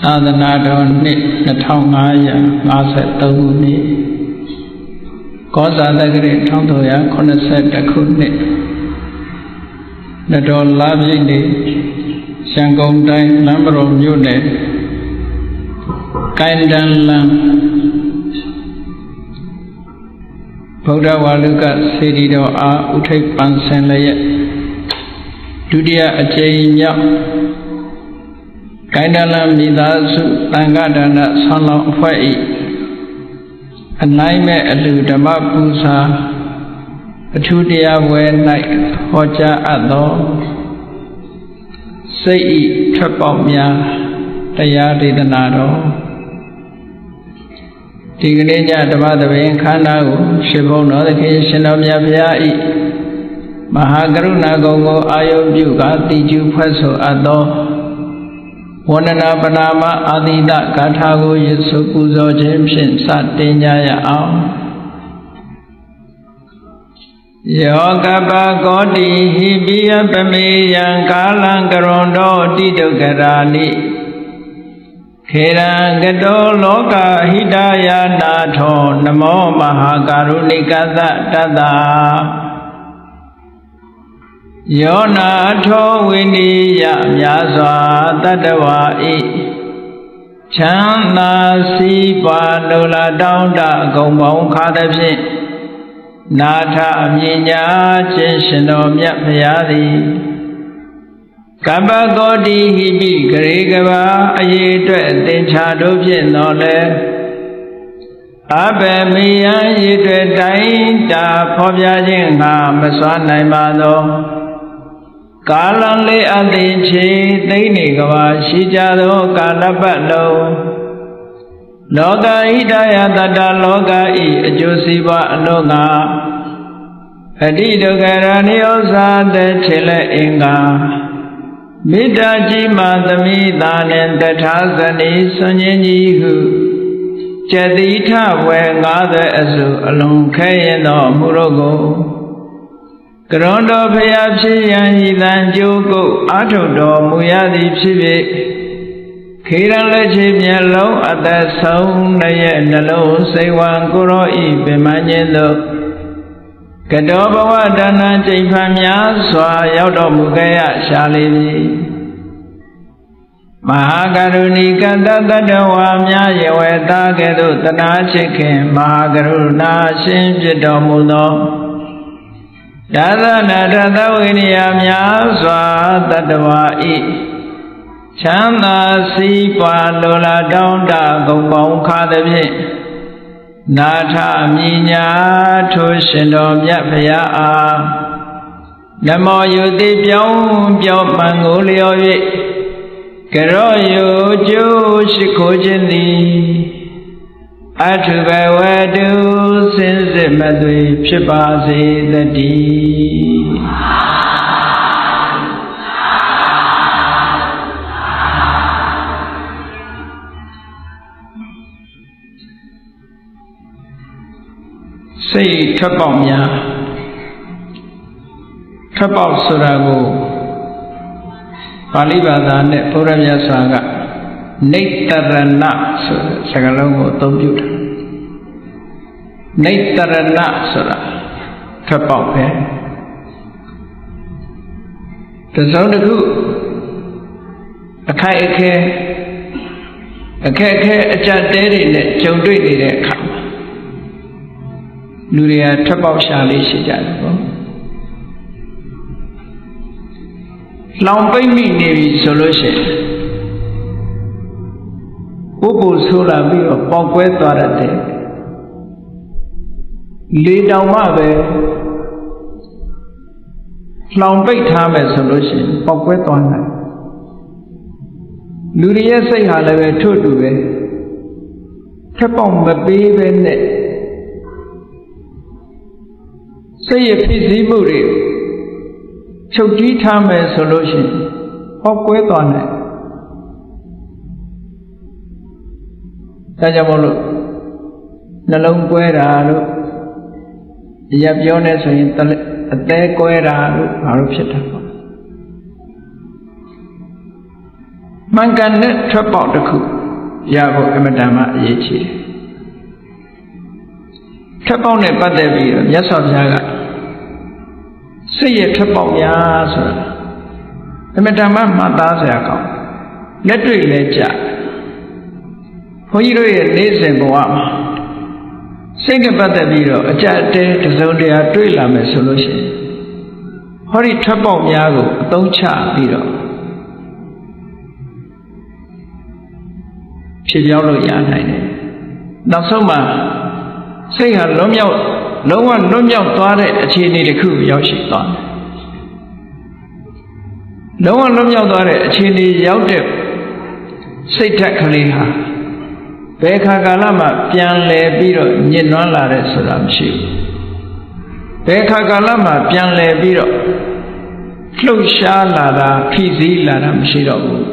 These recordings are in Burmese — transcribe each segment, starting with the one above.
သာသနာတော်နှစ်2553ခုနှစ်ကောဇာတက္ကရာ1381ခုနှစ်နတော်လပြည့်နေ့ရန်ကုန်တိုင်းလမ်းမတော်မြို့နယ်ကိုင်းတန်းလမ်းဗုဒ္ဓဝါလုကစေတီတော်အားဥထိပ်ပန်းဆင်လျက်ဒုတိယအကြိမ်မြောက်ကိုင်းတန်းလမ်းမိသားစုတန်ခါဒါနဆောင်းလောင်းအဖွဲ့၏အနိုင်မဲ့အလူဓမ္မပူဇာအထူးတရားဝဲ၌ဟောကြားအပ်သောစိတ်ဤထွက်ပေါက်များတရားဒေသနာတော်ဒီကနေ့ညဓမ္မသဘင်ခန္ဓာကိုရှင်ဘုန်းတော်သခင်ရှင်တော်မြတ်ဘုရားဤမဟာကရုဏာဂုဏ်ကိုအာယုပြုကာတိကျူဖွဲ့ဆိုအပ်သောဝန္ဒနာပနာမအာတိတဂါထာကိုယေရှုပူဇော်ခြင်းဖြင့်စတင်ကြရအောင်ယောကပကောတိဟိပိယပမေယံကာလံကရွန်တောတိတုကရာနိခေရံကတောလောကဟိတယာနာထောနမောမဟာကာရုဏိကသတတ္တာယောနာထောဝိနိယမြာစွာတတ္တဝါဤချမ်းသာစီးပွားလိုလားတောင်းတဂုံပေါင်းခါသဖြင့်နာထအမြင်ညာခြင်းရှင်တော်မြတ်ဘုရားသည်ကပ္ပကောတိဟိပိဂရေကဘာအရေးအတွက်သင်္ချာတို့ဖြင့်တော်လဲအဘယ်မေယံရည်တွေတိုင်းတာဖော်ပြခြင်းငါမစွမ်းနိုင်ပါသောကာလံလေးအသိချေသိနေကဘာရှိကြသောကာလပတ်လုံးလောကဟိတယတတ္တလောကဤအကျိုးစီးပွားအလုံးငါအတိဒုက္ခရဏိဥ္စာတဲ့ခြေလက်အင်္ဂါမေတ္တာကြီးမှသမိသာနှင့်တထာဇနီဆွန်ခြင်းကြီးဟုကျတိထဝဲ90အစုအလုံးခဲရင်သောအမှုတို့ကိုကရွန်တော်ဖျားဖြစ်ရန်ဤတန်ကြိုးကုတ်အာထုတော်မူရသည်ဖြစ်ဖြစ်ခေရန်လက်ချေမျက်လုံးအသက်ဆုံးရဲ့နှလုံးစိတ်ဝံကိုရောဤပင်မခြင်းသို့ကတောဘဝဒါနကျိန်ဖန်များစွာရောက်တော်မူခဲ့ရရှာလေသည်မဟာကရုဏီကတတ္တဝါများယဝေတာကဲ့သို့တနာချစ်ခင်မဟာကရုဏာရှင်ဖြစ်တော်မူသောဒါသနာတသဝိနိယများစွာတတ္တဝါဤချမ်းသာစီးပွားလိုလားတောင်းတဂုံပေါင်းခါသဖြင့်နာထမြညာထိုရှင်တော်မြတ်ဘုရားအားနမောယုတိပြောင်းမှန်ကိုလျော်၍ကရောယုကျိုးရှိခိုးခြင်းသည်အထုဘဝတုစင်စစ်မသွေဖြစ်ပါစေတည်းစိတ်ထွက်ပေါက်များထွက်ပေါက်ဆိုတာကိုပါဠိဘာသာနဲ့ဘုရားမြတ်စွာကနေတ္တရဏဆိုတဲ့စကားလုံးကိုအသုံးပြုတာနေတ္တရဏဆိုတာထွက်ပေါက်ပဲတစ်စုံတစ်ခုအခက်အခဲအကြက်တဲတွေနဲ့ကြုံတွေ့နေတဲ့အခါမှာလူတွေကထွက်ပေါက်ရှာလေးရှိကြတယ်ပေါ့လောင်ပိတ်မိနေပြီဆိုလို့ရှိရင်ဥပ္ပုဆိုးလာပြီးတော့ပေါက်ကွဲသွားတဲ့လေတောင်မှပဲလောင်ပိတ်ထားမယ်ဆိုလို့ရှိရင်ပေါက်ကွဲသွားနိုင်လူတွေရဲ့စိတ်ဟာလည်းပဲထို့တူပဲထွက်ပေါက်မပေးပဲနဲ့စိတ်ရဖြစ်စည်းမှုတွေချုပ်တီးထားမယ်ဆိုလို့ရှိရင်ဟောကွဲသွားနိုင်ဒါကြောင့်မို့လို့နှလုံးကွဲတာလို့အရာပြောနေဆိုရင်အသေးကွဲတာလို့ဘာလို့ဖြစ်တာပေါ့ မှန်ကန်တဲ့ထွက်ပေါက်တစ်ခုရဖို့အမတန်မှအရေးကြီးတယ်ထွက်ပေါက်နဲ့ပတ်သက်ပြီးတော့မြတ်စွာဘုရားကစိတ်ရဲ့ထွက်ပေါက်များဆိုတာအမတန်မှမှတ်သားစရာကောင်းလက်တွေ့လဲကြဘုန်းကြီးတို့ရဲ့နေ့စဉ်ဘဝမှာစိတ်နဲ့ပတ်သက်ပြီးတော့အကြအတဲတစုံတရာတွေ့လာမယ်ဆိုလို့ရှိရင်ဟောဒီထွက်ပေါက်များကိုအသုံးချပြီးတော့ဖြစ်ပြောင်းလို့ရနိုင်တယ်နောက်ဆုံးမှာစိတ်ဟာလုံးဝလွတ်မြောက်သွားတဲ့အခြေအနေတစ်ခုရောက်ရှိသွားတယ်လုံးဝလွတ်မြောက်သွားတဲ့အခြေအနေရောက်တဲ့စိတ်ဓာတ်ကလေးဟာဘယ်ခါကာလမှပြန်လည်ပြီးတော့ညစ်နွမ်းလာတဲ့ဆိုတာမရှိဘူးဘယ်ခါကာလမှပြန်လည်ပြီးတော့လှုပ်ရှားလာတာဖိစီးလာတာမရှိတော့ဘူး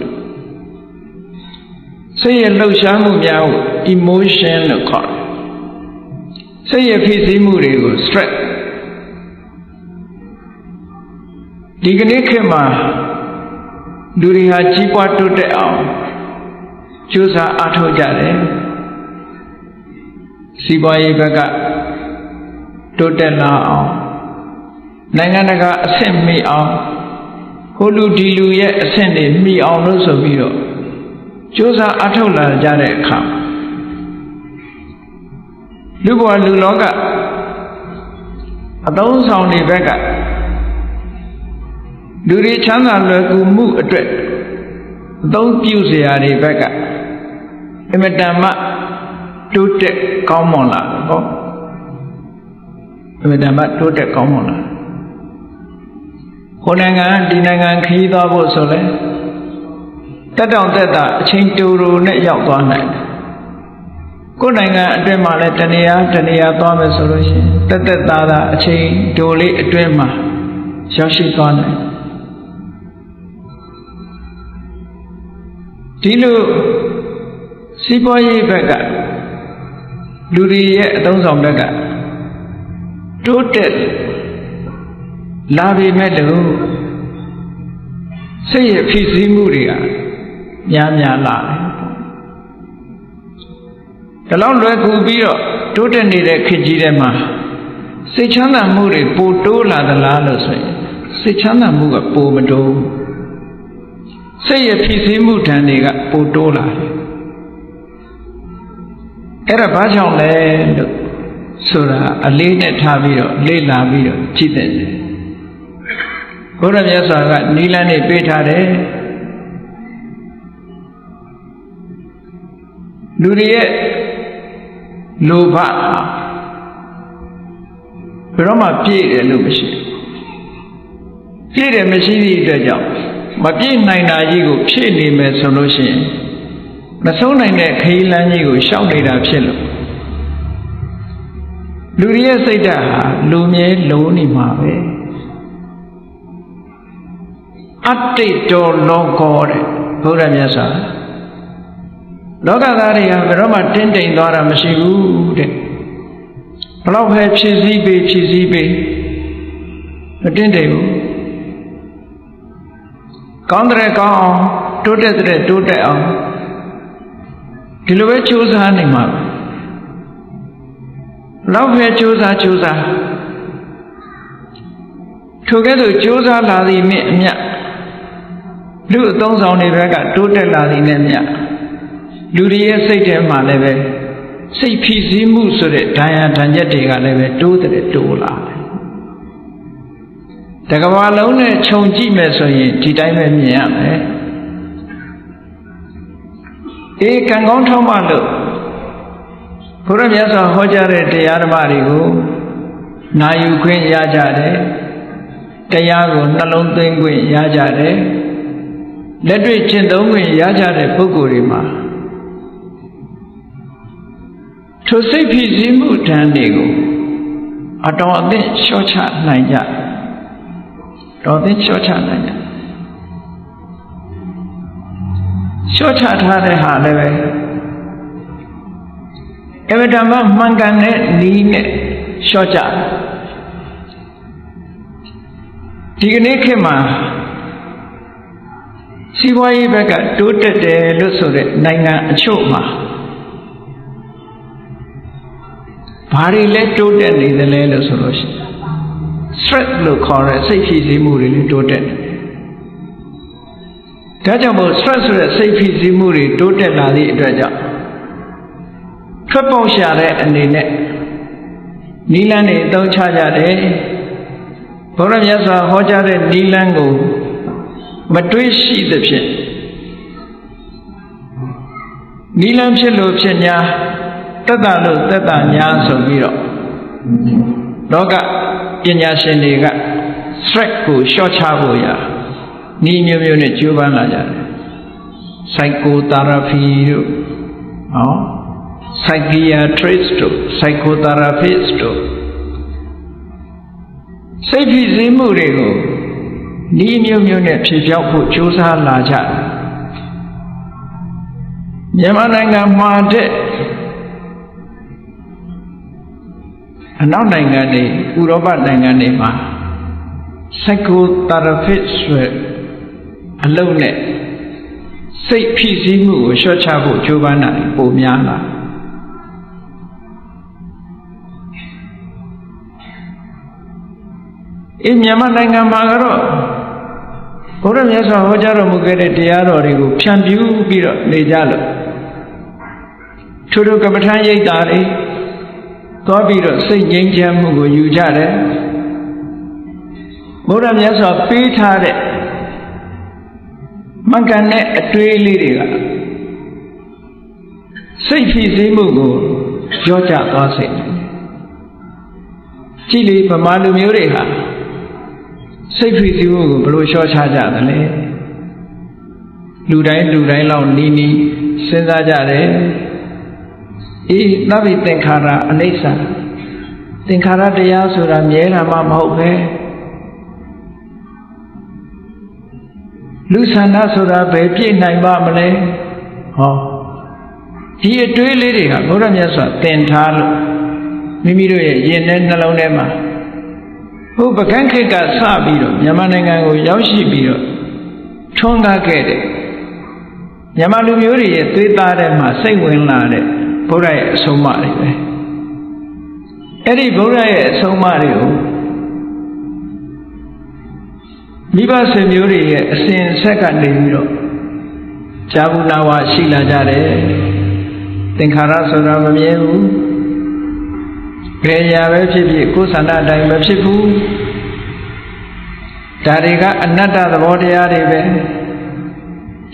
စိတ်ရဲ့လှုပ်ရှားမှုများကို emotion လို့ခေါ်တယ်စိတ်ရဲ့ဖိစီးမှုတွေကို stress ဒီကနေ့ခေတ်မှာလူတွေဟာကြီးပွားတိုးတက်အောင်ကြိုးစားအားထုတ်ကြတယ်စီးပွားရေးဘက်ကတိုးတက်လာအောင်နိုင်ငံတကာအဆင့်မီအောင်ဟိုလူဒီလူရဲ့အဆင့်တွေမီအောင်လို့ဆိုပြီးတော့ကြိုးစားအားထုတ်လာကြတဲ့အခါလူဘဝလူလောကအသုံးဆောင်တွေဘက်ကလူတွေချမ်းသာလွယ်ကူမှုအတွက်အသုံးပြုစရာတွေဘက်ကအမတန်မှတိုးတက်ကောင်းမွန်လာတယ်ဟောအမတန်မှတိုးတက်ကောင်းမွန်လာဟိုနိုင်ငံဒီနိုင်ငံခရီးသွားဖို့ဆိုလဲတက်တောင်တက်တာအချိန်တူတူနဲ့ရောက်သွားနိုင်တယ်ကိုယ်နိုင်ငံအတွင်းမှာလည်းတနေရာသွားမယ်ဆိုလို့ရှိရင်တက်တာအချိန်တူလေးအတွင်းမှာရောက်ရှိသွားနိုင်ဒီလိုစီးပွားရေးဘက်ကလူတွေရဲ့အသုံးဆောင်ဘက်ကတိုးတက်လာပြီမဲ့လို့စိတ်ရဲ့ဖိစီးမှုတွေကများလာတယ်ဒါလောက်လွယ်ကူပြီးတော့တိုးတက်နေတဲ့ခေတ်ကြီးထဲမှာစိတ်ချမ်းသာမှုတွေပိုတိုးလာသလားလို့ဆိုရင်စိတ်ချမ်းသာမှုကပိုမတိုးစိတ်ရဲ့ဖြစ်စည်းမှုဓာတ်တွေကပိုတိုးလာတယ်အဲ့ဒါဘာကြောင့်လဲလို့ဆိုတာအလေးနဲ့ထားပြီးတော့လေ့လာပြီးတော့ကြည့်တဲ့ဘုရားမြတ်စွာကနိလန်းနေပေးထားတယ်လူတွေရဲ့လိုဘဘယ်တော့မှပြည့်တယ်လို့မရှိပြည့်တယ်မရှိသည့်အတွက်ကြောင့်မပြည့်နိုင်တာကြီးကိုဖြည့်နေမယ်ဆိုလို့ရှိရင်မဆုံးနိုင်တဲ့ခရီးလမ်းကြီးကိုရှောက်နေတာဖြစ်လို့လူတွေရဲ့စိတ်ဓာတ်ဟာလူမြဲလုံးနေမှာပဲအတ္တိတောလောကောတဲ့ဘုရားမြတ်စွာလောကသားတွေဟာဘယ်တော့မှတင်းတိမ်သွားတာမရှိဘူးတဲ့ဘလောက်ပဲဖြည့်စည်းပေးမတင်းတိမ်ဘူးကောင်းတဲ့ကောင်းအောင်တိုးတက်တဲ့တိုးတက်အောင်ဒီလိုပဲကြိုးစားနေမှာပဲလောက်ပဲကြိုးစားထိုကဲ့သို့ကြိုးစားလာသည်မြင့်အမြတ်လူအသုံးဆောင်တွေဘက်ကတိုးတက်လာသည်နဲ့မြတ်လူတွေရဲ့စိတ်ထဲမှာလည်းပဲစိတ်ဖိစီးမှုဆိုတဲ့ဒဏ်ရာဒဏ်ချက်တွေကလည်းပဲတိုးလာတယ်တကဘာလုံးနဲ့ခြုံကြည့်မယ်ဆိုရင်ဒီတိုင်းပဲမြင်ရမယ်ကံကောင်းထောက်မှလို့ဘုရားမြတ်စွာဟောကြားတဲ့တရားဓမ္မတွေကိုနာယူခွင့်ရကြတယ်တရားကိုနှလုံးသွင်းခွင့်ရကြတယ်လက်တွေ့ကျင့်သုံးခွင့်ရကြတဲ့ပုဂ္ဂိုလ်တွေမှာထိုစိတ်ဖြစ်စည်းမှုဓာတ်တွေကိုအတော်အသင့်လျှော့ချနိုင်ကြတော်သိလျှော့ချနိုင်ကြလျှော့ချထားတဲ့ဟာလည်းပဲအဝတ္တမမှန်ကန်တဲ့နီးနဲ့လျှော့ချဒီကနေ့ခေတ်မှာ စီးပွားရေးဘက်ကတိုးတက်တယ်လို့ဆိုတဲ့နိုင်ငံအချို့မှာဘာတွေလဲတိုးတက်နေသလဲလို့ဆိုလို့ရှိရင် stress လို့ခေါ်တဲ့စိတ်ဖိစီးမှုတွေလည်းတိုးတက်နေတယ်။ဒါကြောင့်မို့ stress ဆိုတဲ့စိတ်ဖိစီးမှုတွေတိုးတက်လာသည့်အတွက်ကြောင့်ထွက်ပေါက်ရှာတဲ့အနေနဲ့နိလန်းတွေအသုံးချကြတယ်။ဘုရားမြတ်စွာဟောကြားတဲ့နိလန်းကိုမတွေးရှိသဖြင့်နိလန်းဖြစ်လို့ဖြစ်냐သက်သာလို့သက်သာ냐ဆိုပြီးတော့လောကပညာရှင်တွေက stress ကိုလျှော့ချဖို့ရဤမျိုးမျိုးနဲ့ကြိုးပမ်းလာကြတယ် psychotherapy တို့psychiatrist တို့ psychotherapist တို့စိတ်ဖိစီးမှုတွေကိုဤမျိုးမျိုးနဲ့ဖြေဖျောက်ဖို့ကြိုးစားလာကြတယ်မြန်မာနိုင်ငံမှာတဲ့အနောက်နိုင်ငံတွေဥရောပနိုင်ငံတွေမှာ psychotherapist ဆိုအလုပ်နဲ့စိတ်ဖိစီးမှုကိုလျှော့ချဖို့ကြိုးပမ်းတာပိုများလာမြန်မာနိုင်ငံမှာကတော့ဘုရားမြတ်စွာဟောကြားတော်မူခဲ့တဲ့တရားတော်တွေကိုဖြန့်ဖြူးပြီးတော့နေကြလို့ထိုကမ္မထာရိပ်တာတွေသွားပြီးတော့စိတ်ငြိမ်းချမ်းမှုကိုယူကြတယ်ဘုရားမြတ်စွာပေးထားတဲ့မှန်ကန်တဲ့အတွေးလေးတွေကစိတ်ဖိစီးမှုကိုကြောကြသွားစေတယ်ကြည်လေဗမာလူမျိုးတွေဟာစိတ်ဖိစီးမှုကိုဘယ်လိုလျှော့ချကြသလဲလူတိုင်းလောက်နီးစဉ်းစားကြတယ်သဗ္ဗိသင်္ခါရအနိစ္စသင်္ခါရတရားဆိုတာမြဲတာမှမဟုတ်ပဲလူဆန္ဒဆိုတာဘယ်ပြည့်နိုင်ပါမလဲဒီအတွေးလေးတွေကဘုရားမြတ်စွာသင်ထားလို့မိမိတို့ရဲ့ရင်ထဲနှလုံးထဲမှာဟိုပကန်းခေတ်ကစပြီးတော့မြန်မာနိုင်ငံကိုရောက်ရှိပြီးတော့ထွန်းကားခဲ့တဲ့မြန်မာလူမျိုးတွေရဲ့သွေးသားထဲမှာစိတ်ဝင်လာတဲ့ဘုရားရဲ့အဆုံးအမတွေပဲအဲ့ဒီဘုရားရဲ့အဆုံးအမတွေကိုမိဘဆွေမျိုးတွေရဲ့အစဉ်ဆက်ကနေပြီးတော့ဇာဘူးနာဝရှိလာကြတယ်သင်္ခါရဆိုတာမမြဲဘူးဘယ်ရာပဲဖြစ်ဖြစ်ကိုယ်ဆန္ဒအတိုင်းမဖြစ်ဘူးဒါတွေကအနတ္တသဘောတရားတွေပဲ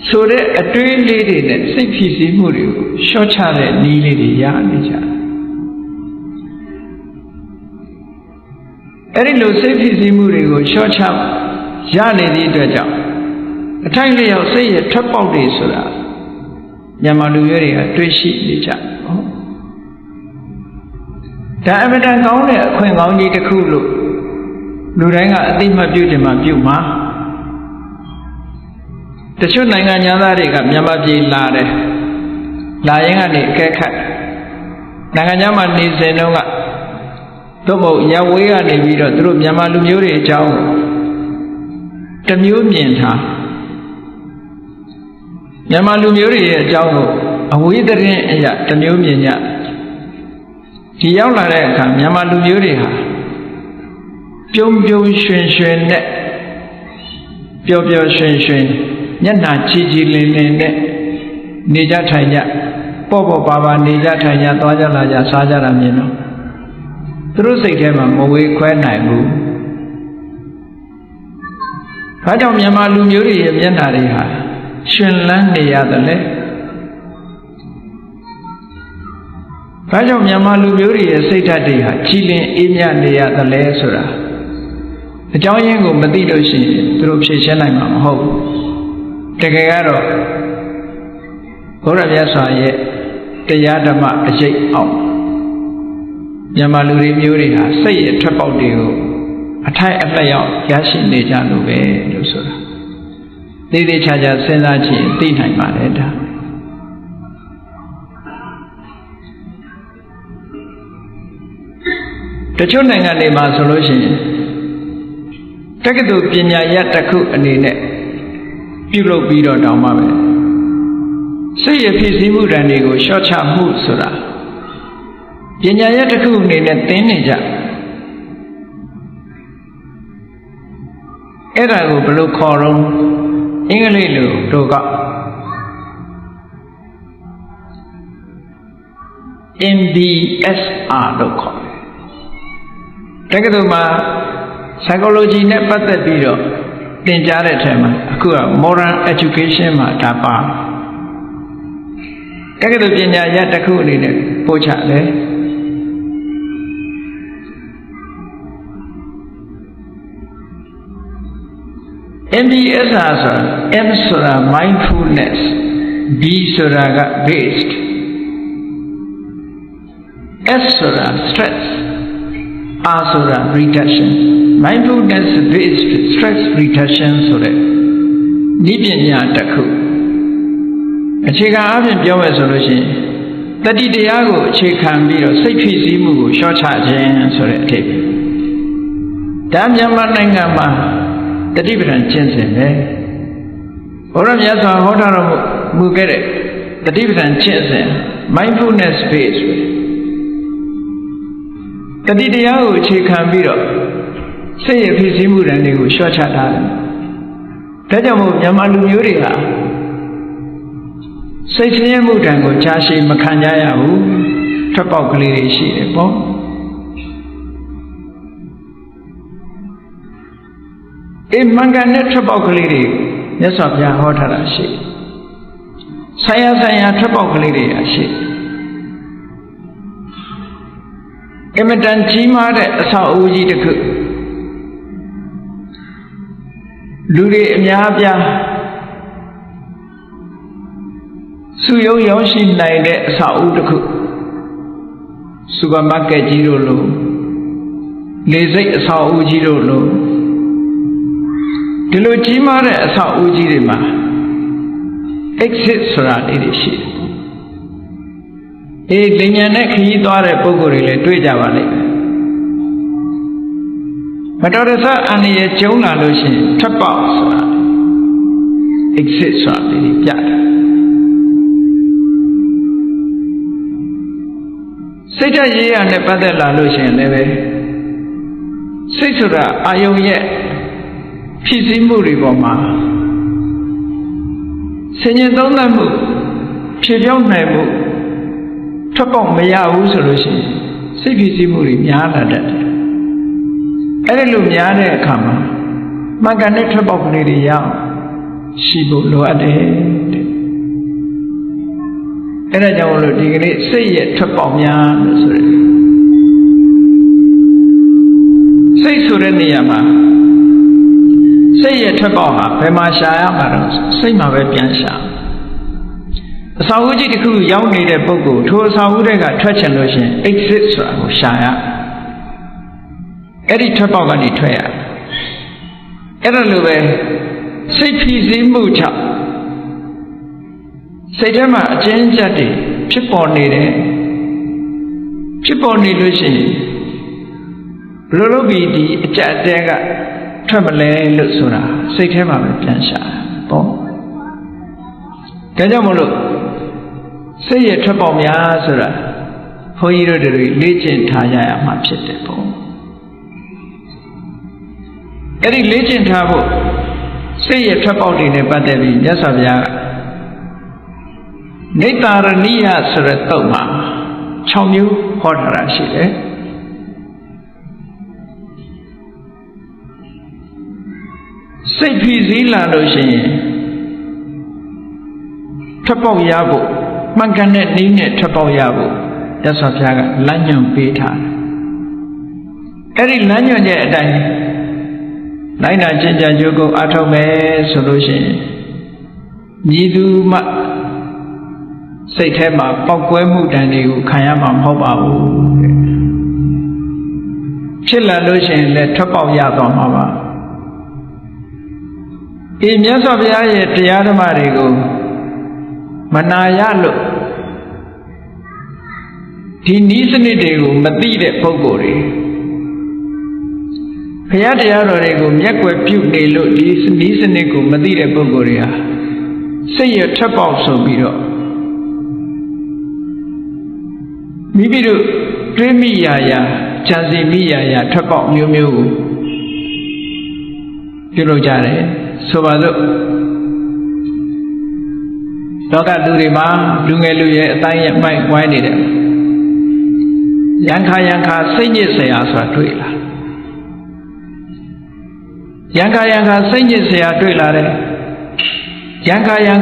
ဆိုတဲ့အတွေးလေးတွေနဲ့စိတ်ဖြစ်စီမှုတွေကိုလျှော့ချတဲ့နည်းလေးတွေရနေကြအဲ့ဒီလိုစိတ်ဖြစ်စီမှုတွေကိုလျှော့ချရနေသည့်အတွက်ကြောင့်အထိုက်လျောက်စိတ်ရဲ့ထွက်ပေါက်တွေဆိုတာမြန်မာလူမျိုးတွေကတွေးရှိနေကြဒါအမြဲတမ်းကောင်းတဲ့အခွင့်ကောင်းကြီးတစ်ခုလို့လူတိုင်းကအသိမှတ်ပြုတယ်မှာပြုမှာတချို့နိုင်ငံသားတွေကမြန်မာပြည်လာတယ်လာရင်ကနေအကဲခတ်နိုင်ငံခြားမှာနေစဉ်တုန်းကသို့မဟုတ်ရဝေးကနေပြီးတော့သူတို့မြန်မာလူမျိုးတွေအကြောင်းတစ်မျိုးမြင်ထားမြန်မာလူမျိုးတွေရဲ့အကြောင်းကိုအဝေးသတင်းအရာတစ်မျိုးမြင်ကြဒီရောက်လာတဲ့အခါမြန်မာလူမျိုးတွေဟာပြုံးရွှင်နဲ့ပျော်ရွှင်မျက်နှာကြည်လင်းနဲ့နေကြထိုင်ကြပေါ့ပါနေကြထိုင်ကြသွားကြလာကြစားကြတာမြင်တော့သူတို့စိတ်ထဲမှာမဝေခွဲနိုင်ဘူးဘာကြောင့်မြန်မာလူမျိုးတွေရဲ့မျက်နှာတွေဟာရှင်လန်းနေရတယ်လဲဘာကြောင့်မြန်မာလူမျိုးတွေရဲ့စိတ်ဓာတ်တွေဟာကြည်လင်အေးမြနေရတယ်လဲဆိုတာအကြောင်းရင်းကိုမသိလို့ရှိရင်သူတို့ဖြေရှင်းနိုင်မှာမဟုတ်ဘူးတကယ်ကတော့ဘုရားမြတ်စွာရဲ့တရားဓမ္မအရေးအောင်မြန်မာလူတွေမျိုးတွေဟာစိတ်ရဲ့ထွက်ပေါက်တွေကိုအထိုက်အလျောက်ရရှိနေကြလို့ပဲလို့ဆိုတာသေးသေးချာချာစဉ်းစားကြည့်ရင်သိနိုင်ပါတယ်ဒါတချို့နိုင်ငံတွေမှာဆိုလို့ရှိရင်တက္ကသိုလ်ပညာရပ်တစ်ခုအနေနဲ့ ပြုလုပ်ပြီးတော့တောင်းပါပဲစိတ်ရဖြစ်စည်းမှုတန်တွေကိုရှော့ချမှုဆိုတာပညာရဲ့တစ်ခုအနေနဲ့သင်နေကြအဲ့ဒါကိုဘယ်လိုခေါ်တော့အင်္ဂလိပ်လိုတို့က MBSR လို့ခေါ်တယ်တကယ်တော့မှာ psychology နဲ့ပတ်သက်ပြီးတော့သင်ကြားတဲ့အထက်မှာအခုက modern education မှာဒါပါတကယ်တော့ပညာရပ်တစ်ခုအနေနဲ့ပို့ချတယ် MBSR ဆိုတာ M ဆိုတာ mindfulness B ဆိုတာက based S ဆိုတာ stress R ဆိုတာ reduction mindfulness based stress reduction ဆိုတဲ့ဤပညာတစ်ခုအခြေခံအပြင်ပြောမယ်ဆိုလို့ရှိရင်တတိတရားကိုအခြေခံပြီးတော့စိတ်ဖြစ်စည်းမှုကိုလျှော့ချခြင်းဆိုတဲ့အထိပ္ပယ်ဒါမြန်မာနိုင်ငံမှာတတိပဌာန်ကျင့်စဉ်ပဲဘုရားမြတ်စွာဟောထားတော်မူခဲ့တဲ့တတိပဌာန်ကျင့်စဉ် mindfulness based တတိတရားကိုအခြေခံပြီးတော့စိတ်ရဖြစ်စည်းမှုတွေကိုလျှော့ချထားတယ်ဒါကြောင့်မို့မြန်မာလူမျိုးတွေဟာစိတ်ဆင်းရဲမှုတန်ကိုကြားရှိမခံကြရဘူးထွက်ပေါက်ကလေးတွေရှိတယ်ပေါ့မှန်ကန်တဲ့ထွက်ပေါက်ကလေးတွေမြတ်စွာဘုရားဟောထားတာရှိဆိုင်ရာထွက်ပေါက်ကလေးတွေရှိအမတန်ကြီးမားတဲ့အဆောက်အဦကြီးတစ်ခုလူတွေအများပြားစုယုံရောက်ရှိနိုင်တဲ့အဆောက်အဦတစ်ခုစူပါမားကတ်ကြီးတို့လိုလေဆိပ်အဆောက်အဦကြီးတို့လိုဒီလိုကြီးမားတဲ့အဆောက်အဦကြီးတွေမှာ exit ဆိုတာလေးတွေရှိတယ်လင်ညာနဲ့ခရီးသွားတဲ့ပုဂ္ဂိုလ်တွေလည်းတွေ့ကြပါလိမ့်မယ်မတော်တဆအန္တရာယ်ကျုံလာလို့ရှိရင်ထွက်ပေါက်ဆိုတာ exit ဆိုတာလေးတွေပြတယ်စိတ်ဓာတ်ရေးရနဲ့ပတ်သက်လာလို့ရှိရင်လည်းပဲစိတ်ဆိုတာအာယုံရဲ့ဖြစ်စည်းမှုတွေပေါ်မှာဆင်ញင်သုံးသပ်မှုဖြေပြောင်းနိုင်မှုထွက်ပေါက်မရဘူးဆိုလို့ရှိရင်စိတ်ဖြစ်စည်းမှုတွေများလာတတ်တယ်အဲ့ဒီလိုများတဲ့အခါမှာမှန်ကန်တဲ့ထွက်ပေါက်ကလေးတွေရအောင်ရှိဖို့လိုအပ်တယ်အဲ့ဒါကြောင့်လို့ဒီကနေ့စိတ်ရဲ့ထွက်ပေါက်များလို့ဆိုရတယ်စိတ်ဆိုတဲ့နေရာမှာစိတ်ရဲ့ထွက်ပေါက်ဟာဘယ်မှာရှာရမှာတော့စိတ်မှာပဲပြန်ရှာအစာအုပ်ကြီးတစ်ခုရောက်နေတဲ့ပုဂ္ဂိုလ်ထိုအစာအုပ်တွေကထွက်ချင်လို့ရှိရင် exit ဆိုတာကိုရှာရအဲ့ဒီထွက်ပေါက်ကနေထွက်ရအဲ့ဒါလိုပဲစိတ်ဖြစ်စည်းမှုကြောင့်စိတ်ထဲမှာအကျဉ်းချက်တွေဖြစ်ပေါ်နေတယ်ဖြစ်ပေါ်နေလို့ရှိရင်ဘယ်လိုလုပ်ပြီးဒီအကြက်အတဲကထွက်မလဲလို့ဆိုတာစိတ်ထဲမှာပဲပြန်ရှာပေါ့ဒါကြောင့်မလို့စိတ်ရထွက်ပေါက်များဆိုတာဘုန်းကြီးတို့တွေလေ့ကျင့်ထားကြရမှာဖြစ်တယ်ပေါ့အဲ့ဒီလေ့ကျင့်ထားဖို့စိတ်ရထွက်ပေါက်တွေနဲ့ပတ်သက်ပြီးမြတ်စွာဘုရားကနိတ္တာရဏိယဆိုတဲ့တုတ်မှာ6မျိုးဟောထားတာရှိတယ်စိတ်ဖြစ်စည်းလာလို့ရှိရင်ထွက်ပေါက်ရဖို့မှန်ကန်တဲ့နည်းနဲ့ထွက်ပေါက်ရဖို့မြတ်စွာဘုရားကလမ်းညွှန်ပေးထားတယ်အဲ့ဒီလမ်းညွှန်ချက်အတိုင်းလိုက်နာကျင့်ကြံကြိုးကိုအားထုတ်မယ်ဆိုလို့ရှိရင်မြည်သူမှစိတ်ထဲမှာပေါက်ကွဲမှုတန်တွေကိုခံရမှာမဟုတ်ပါဘူးဖြစ်လာလို့ရှိရင်လည်းထွက်ပေါက်ရသွားမှာပါမြတ်စွာဘုရားရဲ့တရားဓမ္မတွေကိုမနာရလို့ဒီနည်းစနစ်တွေကိုမသိတဲ့ပုဂ္ဂိုလ်တွေ ဘုရားတရားတော်တွေကိုမျက်ကွယ်ပြုနေလို့ဒီနီးစနစ်ကိုမသိတဲ့ပုဂ္ဂိုလ်တွေဟာစိတ်ရထွက်ပေါက်ဆိုပြီးတော့မိမိတို့တွေးမိရာရာကြံစီမိရာရာထွက်ပေါက်မျိုးမျိုးကိုပြုလုပ်ကြတယ်ဆိုပါစို့လောကလူတွေမှာလူငယ်လူရဲ့အတိုင်းရမိုက်ဝိုင်းနေတယ်ရံခါစိတ်ညစ်เสียဆိုတာတွေ့လာရံခါစိတ်ညစ်เสียတွေ့လာတယ်ရံ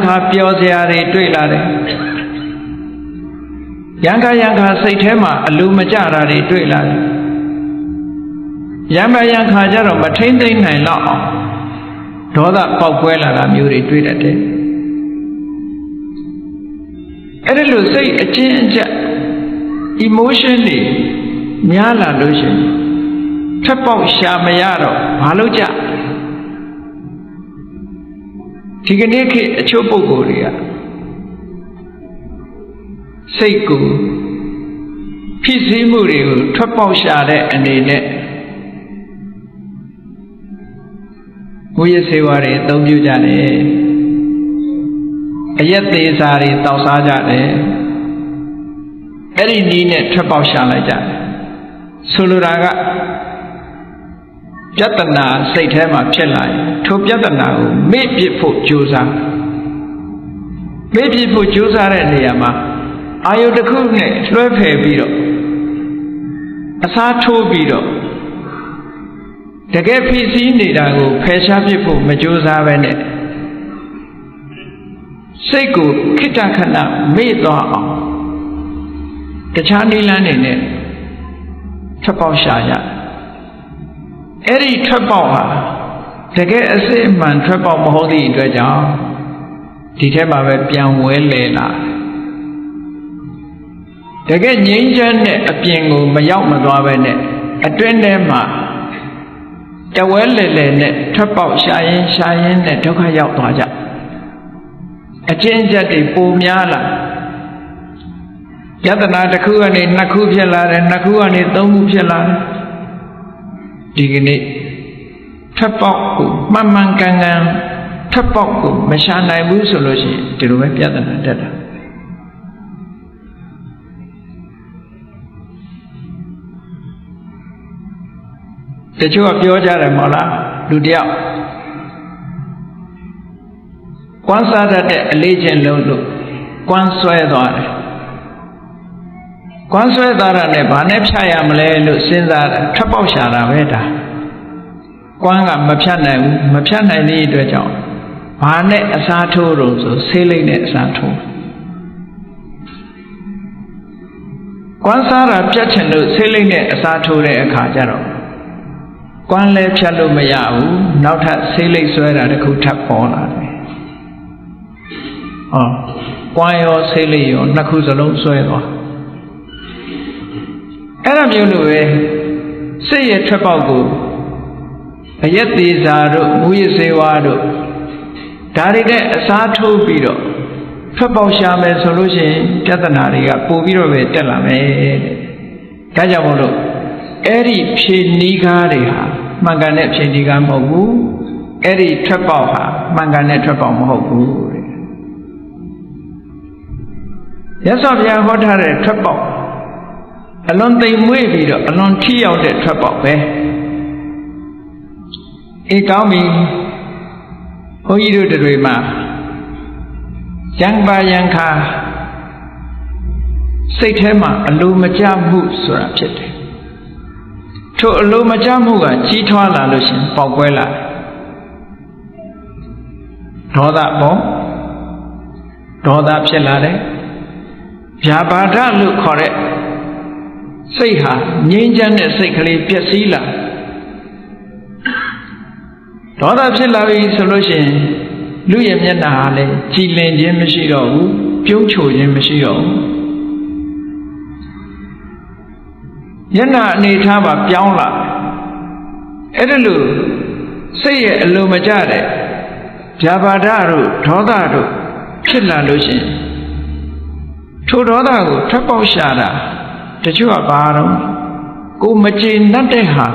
ခါပျော်เสียတွေတွေ့လာတယ်ရံခါစိတ်ထဲမှာအလိုမကျတာတွေတွေ့လာတယ်ရံခါကြတော့မထိမ့်သိမ့်နိုင်တော့အောင်ဒေါသပေါက်ကွဲလာတာမျိုးတွေတွေ့တတ်တယ်အဲ့ဒီလိုစိတ်အကျဉ်းအကျပ် emotion တွေများလာလို့ရှိရင်ထပ်ပေါက်ရှာမရတော့ဘာလို့ကြဒီကနေ့ခေတ်အချို့ပုဂ္ဂိုလ်တွေကစိတ်ကိုဖြစ်စည်းမှုတွေကိုထွက်ပေါက်ရှာတဲ့အနေနဲ့ဘုရားဆေဝါတွေအသုံးပြုကြတယ်အရက်သေးစာတွေတောက်စားကြတယ်အဲ့ဒီနည်းနဲ့ထွက်ပေါက်ရှာလိုက်ကြတယ်ဆိုလိုတာကပြဿနာစိတ်ထဲမှာဖြစ်လာရင်ထိုပြဿနာကိုမေ့ပစ်ဖို့ကြိုးစားမေ့ပစ်ဖို့ကြိုးစားတဲ့နေရာမှာအာယုတစ်ခုနဲ့လွှဲဖယ်ပြီးတော့အစားထိုးပြီးတော့တကယ်ဖြစ်စည်းနေတာကိုဖယ်ရှားပစ်ဖို့မကြိုးစားပဲနဲ့စိတ်ကိုခိတ္တခဏမေ့သွားအောင်တခြားနည်းလမ်းတွေနဲ့ထွက်ပေါက်ရှာကြအဲ့ဒီထွက်ပေါက်ဟာတကယ်အစစ်အမှန်ထွက်ပေါက်မဟုတ်သည့်အတွက်ကြောင့်ဒီထဲမှာပဲပြန်ဝဲလဲလာတကယ်ငြိမ်းချမ်းတဲ့အပြင်ကိုမရောက်မသွားပဲနဲ့အတွင်းထဲမှာတဝဲလဲလဲနဲ့ထွက်ပေါက်ရှာရင်နဲ့ဒုက္ခရောက်သွားကြအကျဉ်းချက်တွေပိုများလာယတနာတစ်ခုကနေနှစ်ခုဖြစ်လာတယ်နှစ်ခုကနေသုံးခုဖြစ်လာတယ်ဒီကနေ့ထွက်ပေါက်ကိုမှန်ကန်ထွက်ပေါက်ကိုမရှာနိုင်ဘူးဆိုလို့ရှိရင်ဒီလိုပဲပြဿနာတက်တာတချို့ကပြောကြတယ်မဟုတ်လားလူတယောက်ကွမ်းစားတတ်တဲ့အလေးချင်းလုံးလို့ကွမ်းဆွဲသွားတယ်ကွမ်းဆွဲသွားတာနဲ့ဘာနဲ့ဖြတ်ရမလဲလို့စဉ်းစားတယ်ထွက်ပေါက်ရှာတာပဲဒါကွမ်းကမဖြတ်နိုင်ဘူးမဖြတ်နိုင်တဲ့အတွက်ကြောင့်ဘာနဲ့အစားထိုးလို့ဆိုဆေးလိမ့်နဲ့အစားထိုးကွမ်းစားတာပြတ်ချင်လို့ဆေးလိမ့်နဲ့အစားထိုးတဲ့အခါကျတော့ကွမ်းလဲဖြတ်လို့မရဘူးနောက်ထပ်ဆေးလိမ့်ဆွဲတာတစ်ခုထပ်ပေါ်လာတယ်ဟောကွမ်းရောဆေးလိမ့်ရောနှစ်ခုစလုံးဆွဲသွားအဲ့ဒါမျိုးလိုပဲစိတ်ရဲ့ထွက်ပေါက်ကိုအရက်သေးစာတို့မူရစေဝါတို့ဒါတွေနဲ့အစားထိုးပြီးတော့ထွက်ပေါက်ရှာမယ်ဆိုလို့ရှိရင်ပြဿနာတွေကပိုပြီးတော့ပဲတက်လာမယ်တဲ့ဒါကြောင့်မို့လို့အဲ့ဒီဖြေနီးကားတွေဟာမှန်ကန်တဲ့ဖြေနီးကားမဟုတ်ဘူးအဲ့ဒီထွက်ပေါက်ဟာမှန်ကန်တဲ့ထွက်ပေါက်မဟုတ်ဘူးတဲ့ရသော်ဘုရားဟောထားတဲ့ထွက်ပေါက်အလွန်သိမ်မွေ့ပြီးတော့အလွန်ထိရောက်တဲ့ထွက်ပေါက်ပဲအေးကောင်းပြီဘုန်းကြီးတို့တွေမှာယံပါယံခါစိတ်ထဲမှာအလိုမကျမှုဆိုတာဖြစ်တယ်ထို့အလိုမကျမှုကကြီးထွားလာလို့ရှင်ပေါက်ကွဲလာဒေါသပေါ့ဒေါသဖြစ်လာတယ်ဗျာပါဒလို့ခေါ်တဲ့စိတ်ဟာငြိမ်းချမ်းတဲ့စိတ်ကလေးပျက်စီးလာဒေါသဖြစ်လာပြီဆိုလို့ရှိရင်လူရဲ့မျက်နှာဟာလည်းကြည်လင်ခြင်းမရှိတော့ဘူးပြုံးချိုခြင်းမရှိတော့ဘူးမျက်နှာအနေထားမှာပြောင်းလာအဲ့ဒါလို့စိတ်ရဲ့အလိုမကျတဲ့ဗျာပါဒတို့ဒေါသတို့ဖြစ်လာလို့ရှိရင်ထိုဒေါသကိုထွက်ပေါက်ရှာတာတချို့ကဘာတော့ကိုမကျေနပ်တဲ့ဟာ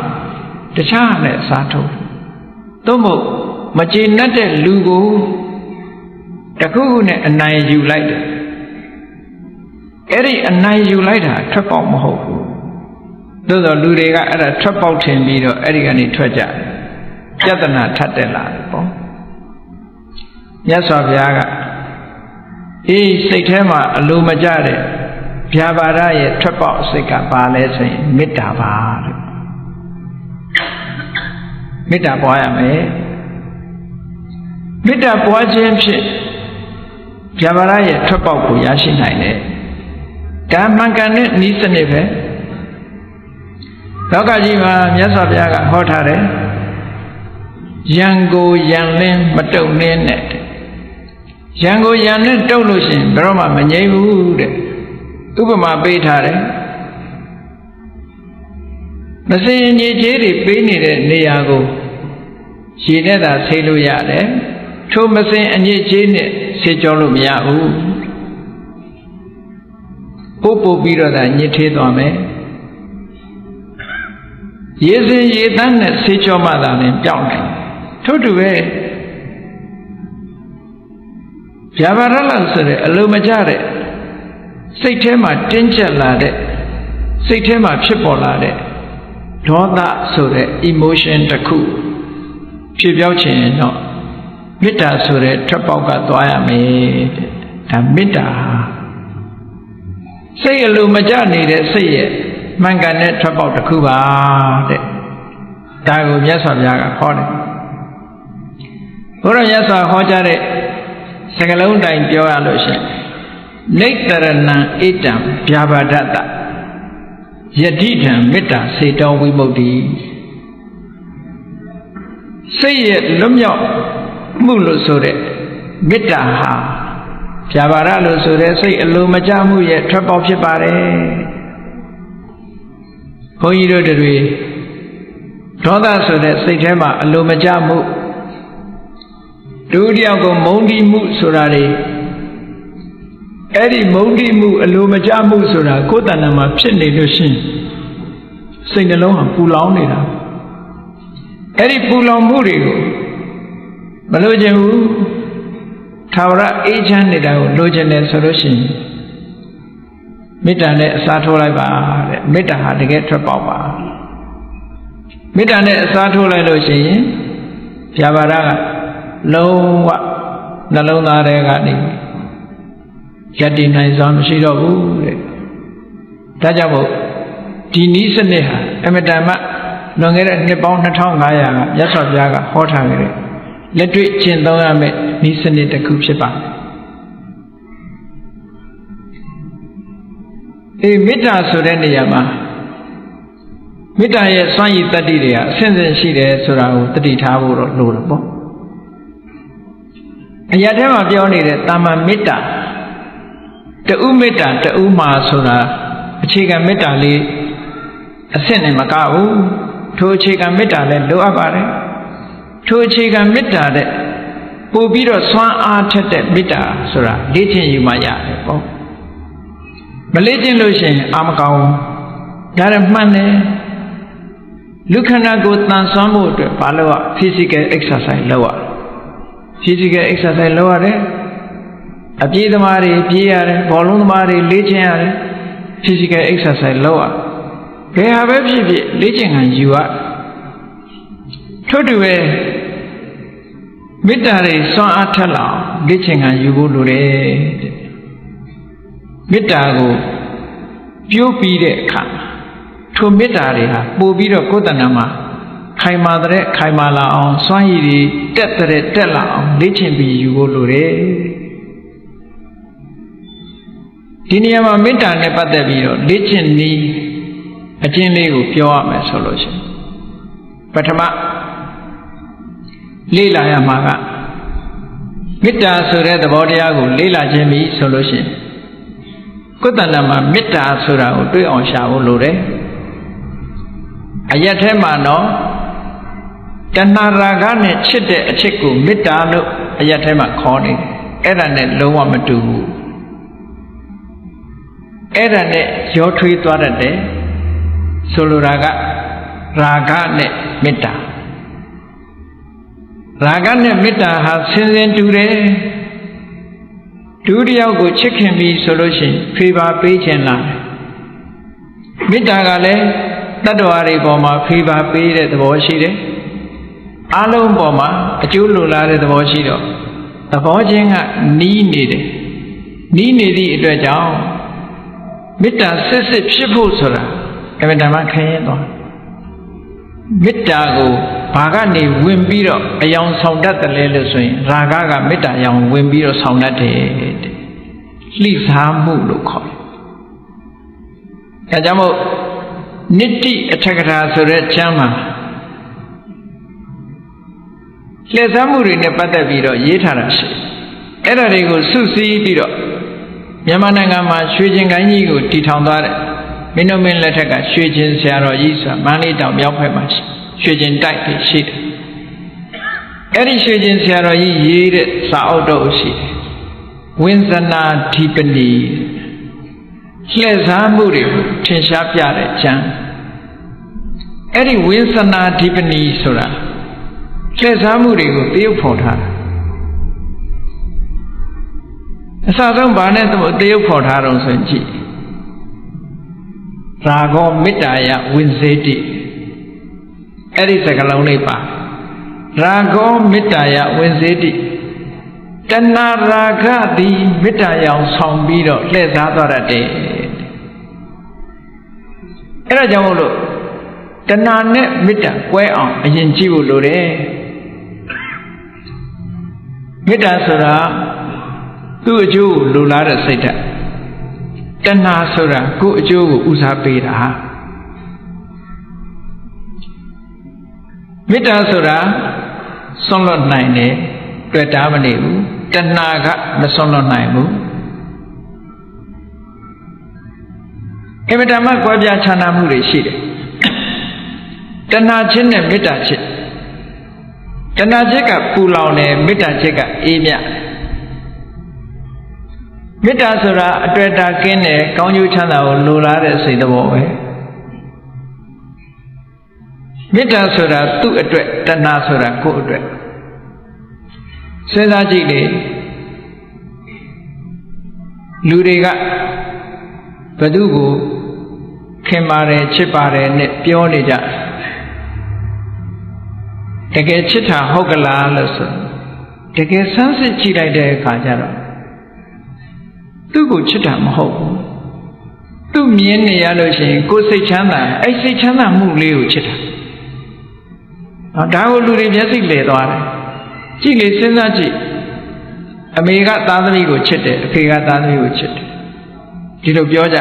တခြားနဲ့စားထုတ်သို့မဟုတ်မကျေနပ်တဲ့လူကိုတခုခုနဲ့အနိုင်ယူလိုက်တယ်အဲ့ဒီအနိုင်ယူလိုက်တာထွက်ပေါက်မဟုတ်ဘူးသို့သောလူတွေကအဲ့ဒါထွက်ပေါက်ထင်ပြီးတော့အဲ့ဒီကနေထွက်ကြတယ်ပြဿနာထပ်တက်လာတယ်ပေါ့မြတ်စွာဘုရားကအေးစိတ်ထဲမှာအလိုမကျတဲ့ဗျာပါဒရဲ့ထွက်ပေါက်စိတ်ကဘာလဲဆိုရင်မေတ္တာပါလို့မေတ္တာပွားရမယ်မေတ္တာပွားခြင်းဖြင့်ဗျာပါဒရဲ့ထွက်ပေါက်ကိုရရှိနိုင်တယ်ဒါမှန်ကန်တဲ့နည်းစနစ်ပဲလောကကြီးမှာမြတ်စွာဘုရားကဟောထားတယ်ယံကိုယံလင်းမတုံနှင်းနဲ့ယံကိုယံနဲ့တုံလို့ရှိရင်ဘယ်တော့မှမငြိမ်းဘူးတဲ့ဥပမာပေးထားတယ်မစင်ញေကျေးတွေပေးနေတဲ့နေရာကိုရေနဲ့သာဆေးလို့ရတယ်ထိုမစင်အညစ်ကြေးနဲ့ဆေးကြောလို့မရဘူးပို့ပြီးတော့သာညစ်သေးသွားမယ်ရေစင်ရေတန်းနဲ့ဆေးကြောမှသာလည်းပြောင်းနိုင်ထို့တူပဲဗျာပါဒလောက်ဆိုတဲ့အလိုမကျတဲ့စိတ်ထဲမှာတင်းကျပ်လာတဲ့စိတ်ထဲမှာဖြစ်ပေါ်လာတဲ့ဒေါသဆိုတဲ့ emotion တစ်ခုဖြစ်ပြောင်းခြင်းတော့မေတ္တာဆိုတဲ့ထွက်ပေါက်ကသွားရမယ်တဲ့ဒါမေတ္တာစိတ်အလိုမကျနေတဲ့စိတ်ရဲ့မှန်ကန်တဲ့ထွက်ပေါက်တစ်ခုပါတဲ့ဒါကိုမြတ်စွာဘုရားကဟောတယ်ဘုရားမြတ်စွာဟောကြားတဲ့စကားလုံးတိုင်းပြောရလို့ရှိရင်နိတ္တရဏံဣတံဗျာပါဒတယတိထံမေတ္တာစေတောဝိမု ക്തി စိတ်ရဲ့လွတ်မြောက်မှုလို့ဆိုတဲ့မေတ္တာဟာဗျာပါဒလို့ဆိုတဲ့စိတ်အလိုမကျမှုရဲ့ထွက်ပေါက်ဖြစ်ပါတယ်ဘုန်းကြီးတို့တွေဒေါသဆိုတဲ့စိတ်ထဲမှာအလိုမကျမှုဒုတိယကိုမုန်းတိမှုဆိုတာတွေအဲ့ဒီမုန်းတိမှုအလိုမကျမှုဆိုတာကိုယ်တဏ္ဍာမှာဖြစ်နေလို့ရှိရင်စိတ်နှလုံးဟာပူလောင်နေတာအဲ့ဒီပူလောင်မှုတွေကိုမလိုချင်ဘူးထာဝရအေးချမ်းနေတာကိုလိုချင်တယ်ဆိုလို့ရှိရင်မေတ္တာနဲ့အစားထိုးလိုက်ပါတဲ့မေတ္တာဟာတကယ်ထွက်ပေါက်ပါမေတ္တာနဲ့အစားထိုးလိုက်လို့ရှိရင်ဗျာပါဒကလုံးဝနှလုံးသားထဲကနေယက်တည်နိုင်စွာမရှိတော့ဘူးတဲ့ဒါကြောင့်မို့ဒီနည်းစနစ်ဟာအမတန်မှလွန်ခဲ့တဲ့နှစ်ပေါင်း2500ကမြတ်စွာဘုရားကဟောထားခဲ့တဲ့လက်တွေ့ကျင့်သုံးရမယ့်နည်းစနစ်တစ်ခုဖြစ်ပါတယ်မေတ္တာဆိုတဲ့နေရာမှာမေတ္တာရဲ့စွမ်းရည်တတ္တိတွေကအစဉ်စဉ်ရှိတယ်ဆိုတာကိုတတိထားဖို့တော့လိုတယ်ပေါ့အရာထဲမှာပြောနေတဲ့တာမန်မေတ္တာတူမေတ္တာတူမှာဆိုတာအခြေခံမေတ္တာလေးအဆင့်နဲ့မကဘူးထိုအခြေခံမေတ္တာလည်းလိုအပ်ပါတယ်ထိုအခြေခံမေတ္တာတဲ့ပို့ပြီးတော့စွမ်းအားထက်တဲ့မေတ္တာဆိုတာလေ့ကျင့်ယူမှရတယ်ပေါ့မလေ့ကျင့်လို့ရှိရင်အာမကောင်းဒါရမှန်တယ်လူခန္ဓာကိုယ်တန်ဆွမ်းဖို့အတွက်ဘာလို့ physical exercise လုပ်ရ physical exercise လုပ်ရတယ်အပြေးသမားတွေပြေးရတယ်ဘောလုံးသမားတွေလေ့ကျင့်ရတယ် physical exercise လုပ်ရဘယ်ဟာပဲဖြစ်ဖြစ်လေ့ကျင့်ခံယူရထို့တူပဲမေတ္တာတွေစွမ်းအားထက်လောက်လေ့ကျင့်ခံယူဖို့လိုတယ်တဲ့မေတ္တာကိုပြိုးပြီးတဲ့အခါထိုမေတ္တာတွေဟာပို့ပြီးတော့ကိုယ်တဏ္ဍာမှာခိုင်မာတဲ့ခိုင်မာလာအောင်စွမ်းရည်တွေတက်လာအောင်လေ့ကျင့်ပြီးယူဖို့လိုတယ်ဒီနေရာမှာမေတ္တာနဲ့ပတ်သက်ပြီးတော့လေ့ကျင့်နည်းအကျဉ်းလေးကိုပြောရမယ်ဆိုလို့ရှိရင်ပထမလေ့လာရမှာကမေတ္တာဆိုတဲ့သဘောတရားကိုလေ့လာခြင်းပြီဆိုလို့ရှိရင်ကိုယ်တဏ္ဍာမှာမေတ္တာဆိုတာကိုတွေးအောင်ရှာဖို့လိုတယ်အရက်ထဲမှာတော့တဏှာရာဂနဲ့ချစ်တဲ့အချစ်ကိုမေတ္တာလို့အရက်ထဲမှာခေါ်နေတယ်အဲ့ဒါနဲ့လုံးဝမတူဘူးအဲ့ဒါနဲ့ရောထွေးသွားတတ်တယ်ဆိုလိုတာကရာဂနဲ့ မေတ္တာရာဂနဲ့မေတ္တာဟာဆင်ဆင်တူတယ်ဒုတိယကိုချစ်ခင်ပြီဆိုလို့ရှိရင်ဖေးပါပေးခြင်းလားမေတ္တာကလည်းတတ္တဝါတွေပေါ်မှာဖေးပါပေးတဲ့သဘောရှိတယ်အလုံးပေါ်မှာအကျိုးလိုလားတဲ့သဘောရှိတော့သဘောချင်းကနီးနေတယ်နီးနေသည့်အတွက်ကြောင့်မေတ္တာစစ်စစ်ဖြစ်ဖို့ဆိုတာအမှန်တမ်းခရင်သွားမေတ္တာကိုဘာကနေဝင်ပြီးတော့အယောင်ဆောင်တတ်တယ်လဲလို့ဆိုရင်ရာဂကမေတ္တာရောင်ဝင်ပြီးတော့ဆောင်တတ်တယ်တဲ့လှိစားမှုလို့ခေါ်တယ်။ဒါကြောင့်မို့နိတ္တိအထက်ကထာဆိုတဲ့ကျမ်းမှာလှည့်စားမှုတွေနဲ့ပတ်သက်ပြီးတော့ရေးထားတာရှိတယ်။အဲ့ဒါတွေကိုစုစည်းပြီးတော့မြန်မာနိုင်ငံမှာရွှေကျင်ကိုင်းကြီးကိုတည်ထောင်သွားတဲ့မင်းတို့မင်းလက်ထက်ကရွှေကျင်ဆရာတော်ကြီးဆိုတာမန္တလေးတောင်မြောက်ဘက်မှာရွှေကျင်တိုက်တွေရှိတယ်။အဲ့ဒီရွှေကျင်ဆရာတော်ကြီးရေးတဲ့စာအုပ်တော့ရှိတယ်။ဝိဇနာဓိပနိလှည့်စားမှုတွေကိုထင်ရှားပြတဲ့ကျမ်း။အဲ့ဒီဝိဇနာဓိပနိဆိုတာလှည့်စားမှုတွေကိုသရုပ်ဖော်ထားတာ။အစဆုံးဘာနဲ့သရုပ်ဖော်ထားတော့ဆိုရင်ကြည့်ရာဂောမေတ္တာယဝိဇေတိအဲ့ဒီစကားလုံးလေးပါရာဂောမေတ္တာယဝိဇေတိတဏှာရာဂသည်မေတ္တာရောင်ဆောင်ပြီးတော့လှည့်စားသွားတတ်တယ်အဲ့ဒါကြောင့်မို့လို့တဏှာနဲ့မေတ္တာကွဲအောင်အရင်ကြည့်ဖို့လိုတယ်မေတ္တာဆိုတာသူ့အကျိုးကိုလိုလားတဲ့စိတ်ဓာတ်တဏှာဆိုတာကိုယ့်အကျိုးကိုဦးစားပေးတာမေတ္တာဆိုတာဆွန့်လွတ်နိုင်တယ်တွေ့တာမနေဘူးတဏှာကမဆွန့်လွတ်နိုင်ဘူးအမှန်တမ်းကွဲပြားခြားနားမှုတွေရှိတယ်တဏှာချင်းနဲ့မေတ္တာချင်းတဏှာချက်ကပူလောင်တယ်မေတ္တာချက်ကအေးမြမေတ္တာဆိုတာအတွေ့အတာကင်းတယ်ကောင်းကျိုးချမ်းသာကိုလိုလားတဲ့စိတ်သဘောပဲမေတ္တာဆိုတာသူ့အတွက်တဏှာဆိုတာကိုယ့်အတွက်စဉ်းစားကြည့်လေလူတွေကဘယ်သူကိုခင်ပါတယ်ချစ်ပါတယ်နဲ့ပြောနေကြတကယ်ချစ်တာဟုတ်ကလားလို့ဆိုတကယ်ဆန်းစစ်ကြည့်လိုက်တဲ့အခါကျတော့သူ့ကိုချစ်တာမဟုတ်ဘူးသူ့မြင်နေရလို့ရှိရင်ကိုယ်စိတ်ချမ်းသာအဲ့စိတ်ချမ်းသာမှုလေးကိုချစ်တာဒါကိုလူတွေမျက်စိလဲသွားတယ်ကြည့်လေစဉ်းစားကြည့်အမေကသားသမီးကိုချစ်တယ်အဖေကသားသမီးကိုချစ်တယ်ဒီလိုပြောကြ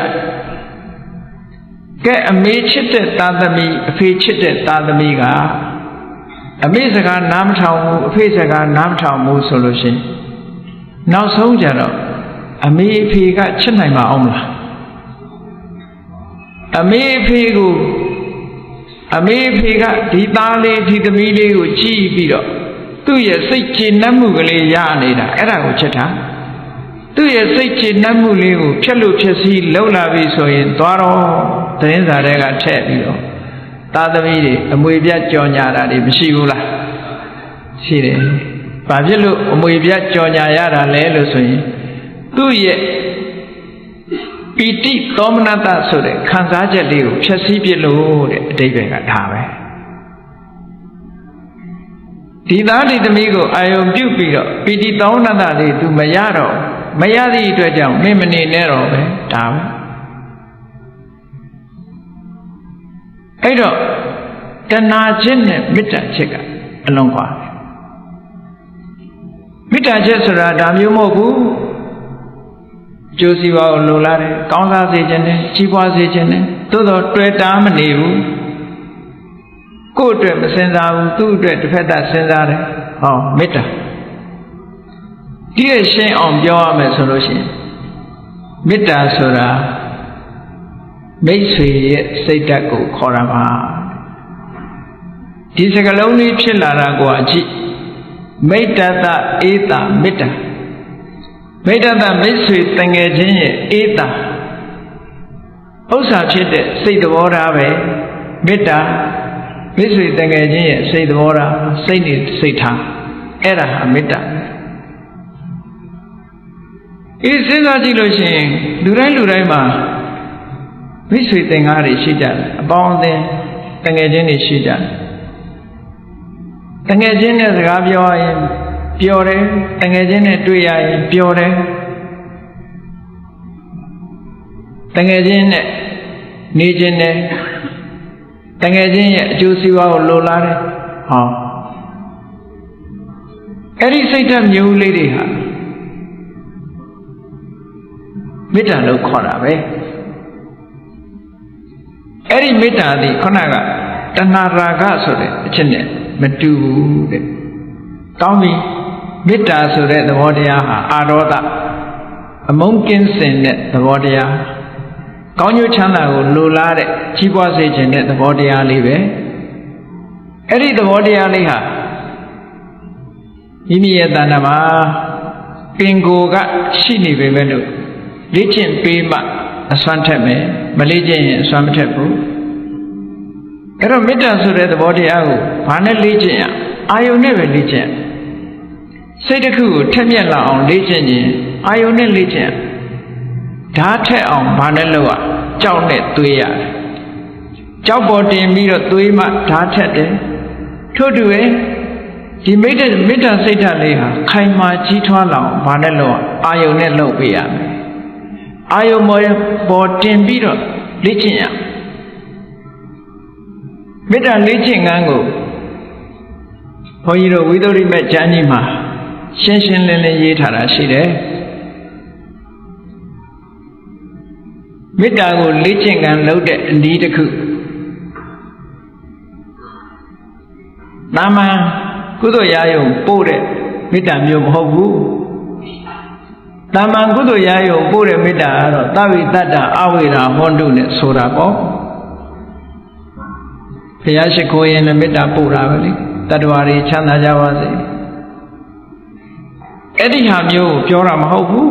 ကဲအမေချစ်တဲ့သားသမီးအဖေချစ်တဲ့သားသမီးကအမေစကားနားမထောင်ဘူးအဖေစကားနားမထောင်ဘူးဆိုလို့ရှိရင်နောက်ဆုံးကြတော့အမေအဖေကချစ်နိုင်မှာအောင်မလားအမေအဖေကိုအမေအဖေကဒီသားလေးဒီသမီးလေးကိုကြည့်ပြီးတော့သူ့ရဲ့စိတ်ကျေနပ်မှုကလေးရနေတာအဲ့ဒါကိုချစ်တာသူ့ရဲ့စိတ်ကျေနပ်မှုလေးကိုဖြက်လို့ဖြက်စီးလှုပ်လာပြီဆိုရင်သွားတော့သတင်းစာတွေကထည့်ပြီးတော့သားသမီးတွေအမွေပြတ်ကြော်ညာတာတွေမရှိဘူးလားရှိတယ်ဘာဖြစ်လို့အမွေပြတ်ကြော်ညာရတာလဲလို့ဆိုရင်သူ့ရဲ့ပီတိသောမနတဆိုတဲ့ခံစားချက်လေးကိုဖြည့်ဆည်းပြလို့တဲ့အဓိပ္ပာယ်ကဒါပဲဒီသားဒီသမီးကိုအာယုံပြုတ်ပြီးတော့ပီတိသောမနတလေးသူမရတော့မရသည့်အတွက်ကြောင့်မင်းမနေနဲ့တော့ပဲဒါပဲအဲ့တော့တဏှာချင်းနဲ့မေတ္တာချစ်ကအလုံးကွာမေတ္တာချက်ဆိုတာဒါမျိုးမဟုတ်ဘူးကျိုးစီးပွားကိုလိုလားတယ်ကောင်းစားစေခြင်းနဲ့ကြီးပွားစေခြင်းနဲ့သို့တော့တွေ့တာမနေဘူးကိုယ့်အတွက်မစင်စားဘူးသူ့အတွက်တစ်ဖက်သက်စဉ်းစားတယ်ဟောမေတ္တာဒီရဲ့ရှင်းအောင်ပြောရမယ်ဆိုလို့ရှိရင်မေတ္တာဆိုတာမိတ်ဆွေရဲ့စိတ်ဓာတ်ကိုခေါ်တာပါဒီစကားလုံးလေးဖြစ်လာတာကိုအကြည့်မိတ္တတဧတမေတ္တာမိတ္တတမိတ်ဆွေတန်ငယ်ချင်းရဲ့ဧတဥစ္စာဖြစ်တဲ့စိတ်သဘောထားပဲမေတ္တာ မိတ်ဆွေတကယ်ချင်းရဲ့စိတ်သဘောထားစိတ်နေစိတ်ထားအဲ့ဒါဟာမေတ္တာဒီစဉ်းစားကြည့်လို့ရှိရင်လူတိုင်းမှာမိတ်ဆွေသင်္ကားတွေရှိကြတယ်အပေါင်းအသင်းတကယ်ချင်းတွေရှိကြတယ်တကယ်ချင်းနဲ့စကားပြောရင်ပျော်တယ်တကယ်ချင်းနဲ့တွေ့ရရင်ပျော်တယ်တကယ်ချင်းနဲ့နေခြင်းနဲ့တကယ်ချင်းရဲ့အကျိုးစီးပွားကိုလိုလားတယ်ဟောအဲ့ဒီစိတ်ဓာတ်မျိုးလေးတွေဟာမေတ္တာလို့ခေါ်တာပဲအဲ့ဒီမေတ္တာသည်ခုနကတဏှာရာဂဆိုတဲ့အချက်နဲ့မတူဘူးတဲ့ကောင်းပြီမေတ္တာဆိုတဲ့သဘောတရားဟာအာရောဒအမုန်းကင်းစင်တဲ့သဘောတရားကောင်းကျိုးချမ်းသာကိုလိုလားတဲ့ကြီးပွားစေခြင်းတဲ့သဘောတရားလေးပဲအဲ့ဒီသဘောတရားလေးဟာမိမိရဲ့တဏ္ဍာမှာပင်ကိုယ်ကရှိနေပေမဲ့လို့လေ့ကျင့်ပေးမှအစွမ်းထက်မယ်မလေ့ကျင့်ရင်အစွမ်းမထက်ဘူးအဲ့တော့မေတ္တာဆိုတဲ့သဘောတရားကိုဘာနဲ့လေ့ကျင့်ရအာယုန်နဲ့ပဲလေ့ကျင့်စိတ်တစ်ခုကိုထက်မြက်လာအောင်လေ့ကျင့်ရင်အာယုန်နဲ့လေ့ကျင့်ဓာတ်ထက်အောင်ဘာနဲ့လုပ်ရကြောက်နဲ့သွေးရတယ်ကြောက်ပေါ်တင်ပြီးတော့သွေးမှဓာတ်ထက်တယ်ထို့တူပဲဒီမေတ္တာစိတ်ဓာတ်လေးဟာခိုင်မာကြီးထွားလာအောင်ဘာနဲ့လုပ်အာယုန်နဲ့လုပ်ပေးရမယ်အာယုန်ပေါ်တင်ပြီးတော့လေ့ကျင့်ရမေတ္တာလေ့ကျင့်ခန်းကိုဘုန်းကြီးတို့ဝိသုဒ္ဓိမေကျမ်းကြီးမှာရှင်းရှင်းလင်းလင်းရေးထားတာရှိတယ်မေတ္တာကိုလေ့ကျင့်ခန်းလုပ်တဲ့အနည်းတစ်ခုနာမကုသိုလ်ရာယုံပို့တဲ့မေတ္တာမျိုးမဟုတ်ဘူးတာမန်ကုသိုလ်ရာယုံပို့တဲ့မေတ္တာကတော့သဗ္ဗိတ္တအဝိရာဟောတုနဲ့ဆိုတာပေါ့ဘုရားရှိခိုးရင်လည်းမေတ္တာပို့တာပဲလေတတ္တဝါတွေချမ်းသာကြပါစေအဲ့ဒီဟာမျိုးကိုပြောတာမဟုတ်ဘူး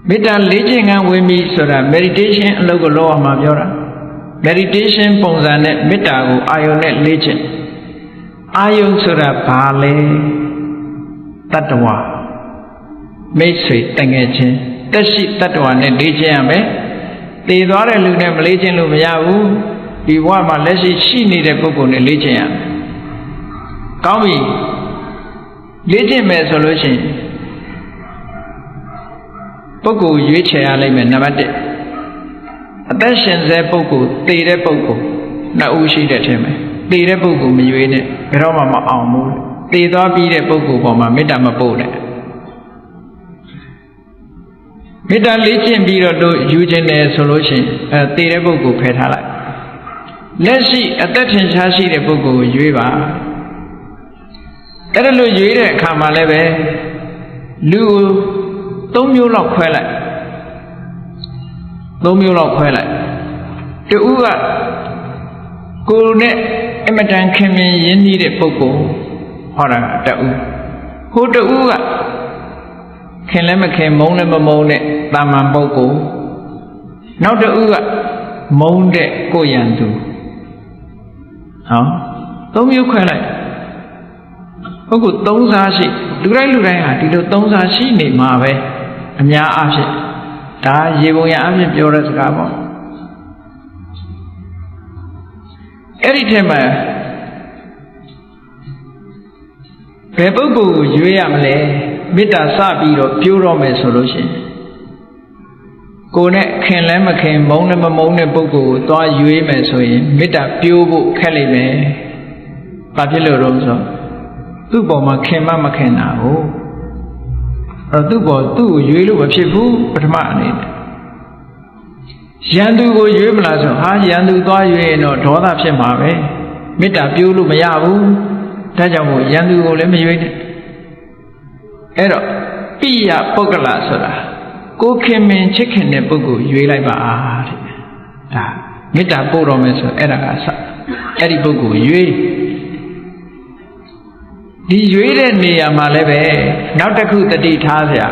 မေတ္တာလေ့ကျင့်ခန်းဝင်ပြီဆိုတာ meditation အလုပ်ကိုလုပ်အောင်မှာပြောတာ meditation ပုံစံနဲ့မေတ္တာကိုအာယုန်နဲ့လေ့ကျင့်အာယုန်ဆိုတာဘာလဲတတ္တဝါမိတ်ဆွေတငယ်ချင်းတက်ရှိတတ္တဝါနဲ့လေ့ကျင့်ရမယ်တည်သွားတဲ့လူနဲ့မလေ့ကျင့်လို့မရဘူးဒီဘဝမှာလက်ရှိနေတဲ့ပုဂ္ဂိုလ်နဲ့လေ့ကျင့်ရမယ်ကောင်းပြီလေ့ကျင့်မယ်ဆိုလို့ရှိရင်ပုဂ္ဂိုလ်ရွေးချယ်ရလိမ့်မယ်နံပါတ်1အသက်ရှင်စေပုဂ္ဂိုလ်တည်တဲ့ပုဂ္ဂိုလ်နှစ်ဦးရှိတဲ့ထင်မယ်တည်တဲ့ပုဂ္ဂိုလ်မရွေးနဲ့ဘယ်တော့မှမအောင်ဘူးတည်သွားပြီးတဲ့ပုဂ္ဂိုလ်ပေါ်မှာမေတ္တာမပို့နဲ့မေတ္တာလေ့ကျင့်ပြီးတော့တို့ယူခြင်းတယ်ဆိုလို့ရှိရင်တည်တဲ့ပုဂ္ဂိုလ်ဖယ်ထားလိုက်လက်ရှိအသက်ထင်ရှားရှိတဲ့ပုဂ္ဂိုလ်ကိုရွေးပါအဲ့ဒါလို့ရွေးတဲ့အခါမှာလည်းပဲလူကို3မျိုးလောက်ခွဲလိုက်3မျိုးလောက်ခွဲလိုက်တဦးကကိုယ်နဲ့အမတန်ခင်မင်ရင်းနှီးတဲ့ပုဂ္ဂိုလ်ဟောတာတဦးဟိုတဦးကခင်လည်းမခင်မုန်းလည်းမမုန်းတဲ့တာမန်ပုဂ္ဂိုလ်နောက်တဦးကမုန်းတဲ့ကိုရန်သူဟော3မျိုးခွဲလိုက်ပုဂ္ဂိုလ်3စားရှိလူတိုင်းဟာဒီလို3စားရှိနေမှာပဲအများအားဖြင့်ဒါရေပုံရအားဖြင့်ပြောတဲ့စကားပေါ့အဲ့ဒီထဲမှာဘယ်ပုဂ္ဂိုလ်ကိုရွေးရမလဲမေတ္တာစပြီးတော့ပြိုးတော့မယ်ဆိုလို့ရှိရင်ကိုယ်နဲ့ခင်လည်းမခင်မုန်းလည်းမမုန်းတဲ့ပုဂ္ဂိုလ်ကိုသွားရွေးမယ်ဆိုရင်မေတ္တာပြိုးဖို့ခက်လိမ့်မယ်ဘာဖြစ်လို့တော့ဆိုသူ့ပေါ်မှာခင်မခင်တာကိုအဲ့သူ့ပေါ်သူ့ကိုရွေးလို့မဖြစ်ဘူးပထမအနေနဲ့ရန်သူကိုရွေးမလားဆိုဟာရန်သူသွားရွေးရင်တော့ဒေါသဖြစ်မှာပဲမေတ္တာပြိုးလို့မရဘူးဒါကြောင့်မို့ရန်သူကိုလည်းမရွေးနဲ့အဲ့တော့ပိယပုဂ္ဂလဆိုတာကိုခင်မင်ချစ်ခင်တဲ့ပုဂ္ဂိုလ်ရွေးလိုက်ပါတဲ့ဒါမေတ္တာပို့တော်မယ်ဆိုအဲ့ဒါကစအဲ့ဒီပုဂ္ဂိုလ်ရွေးဒီရွေးတဲ့နေရာမှာလည်းပဲနောက်တစ်ခုတတိထားစရာ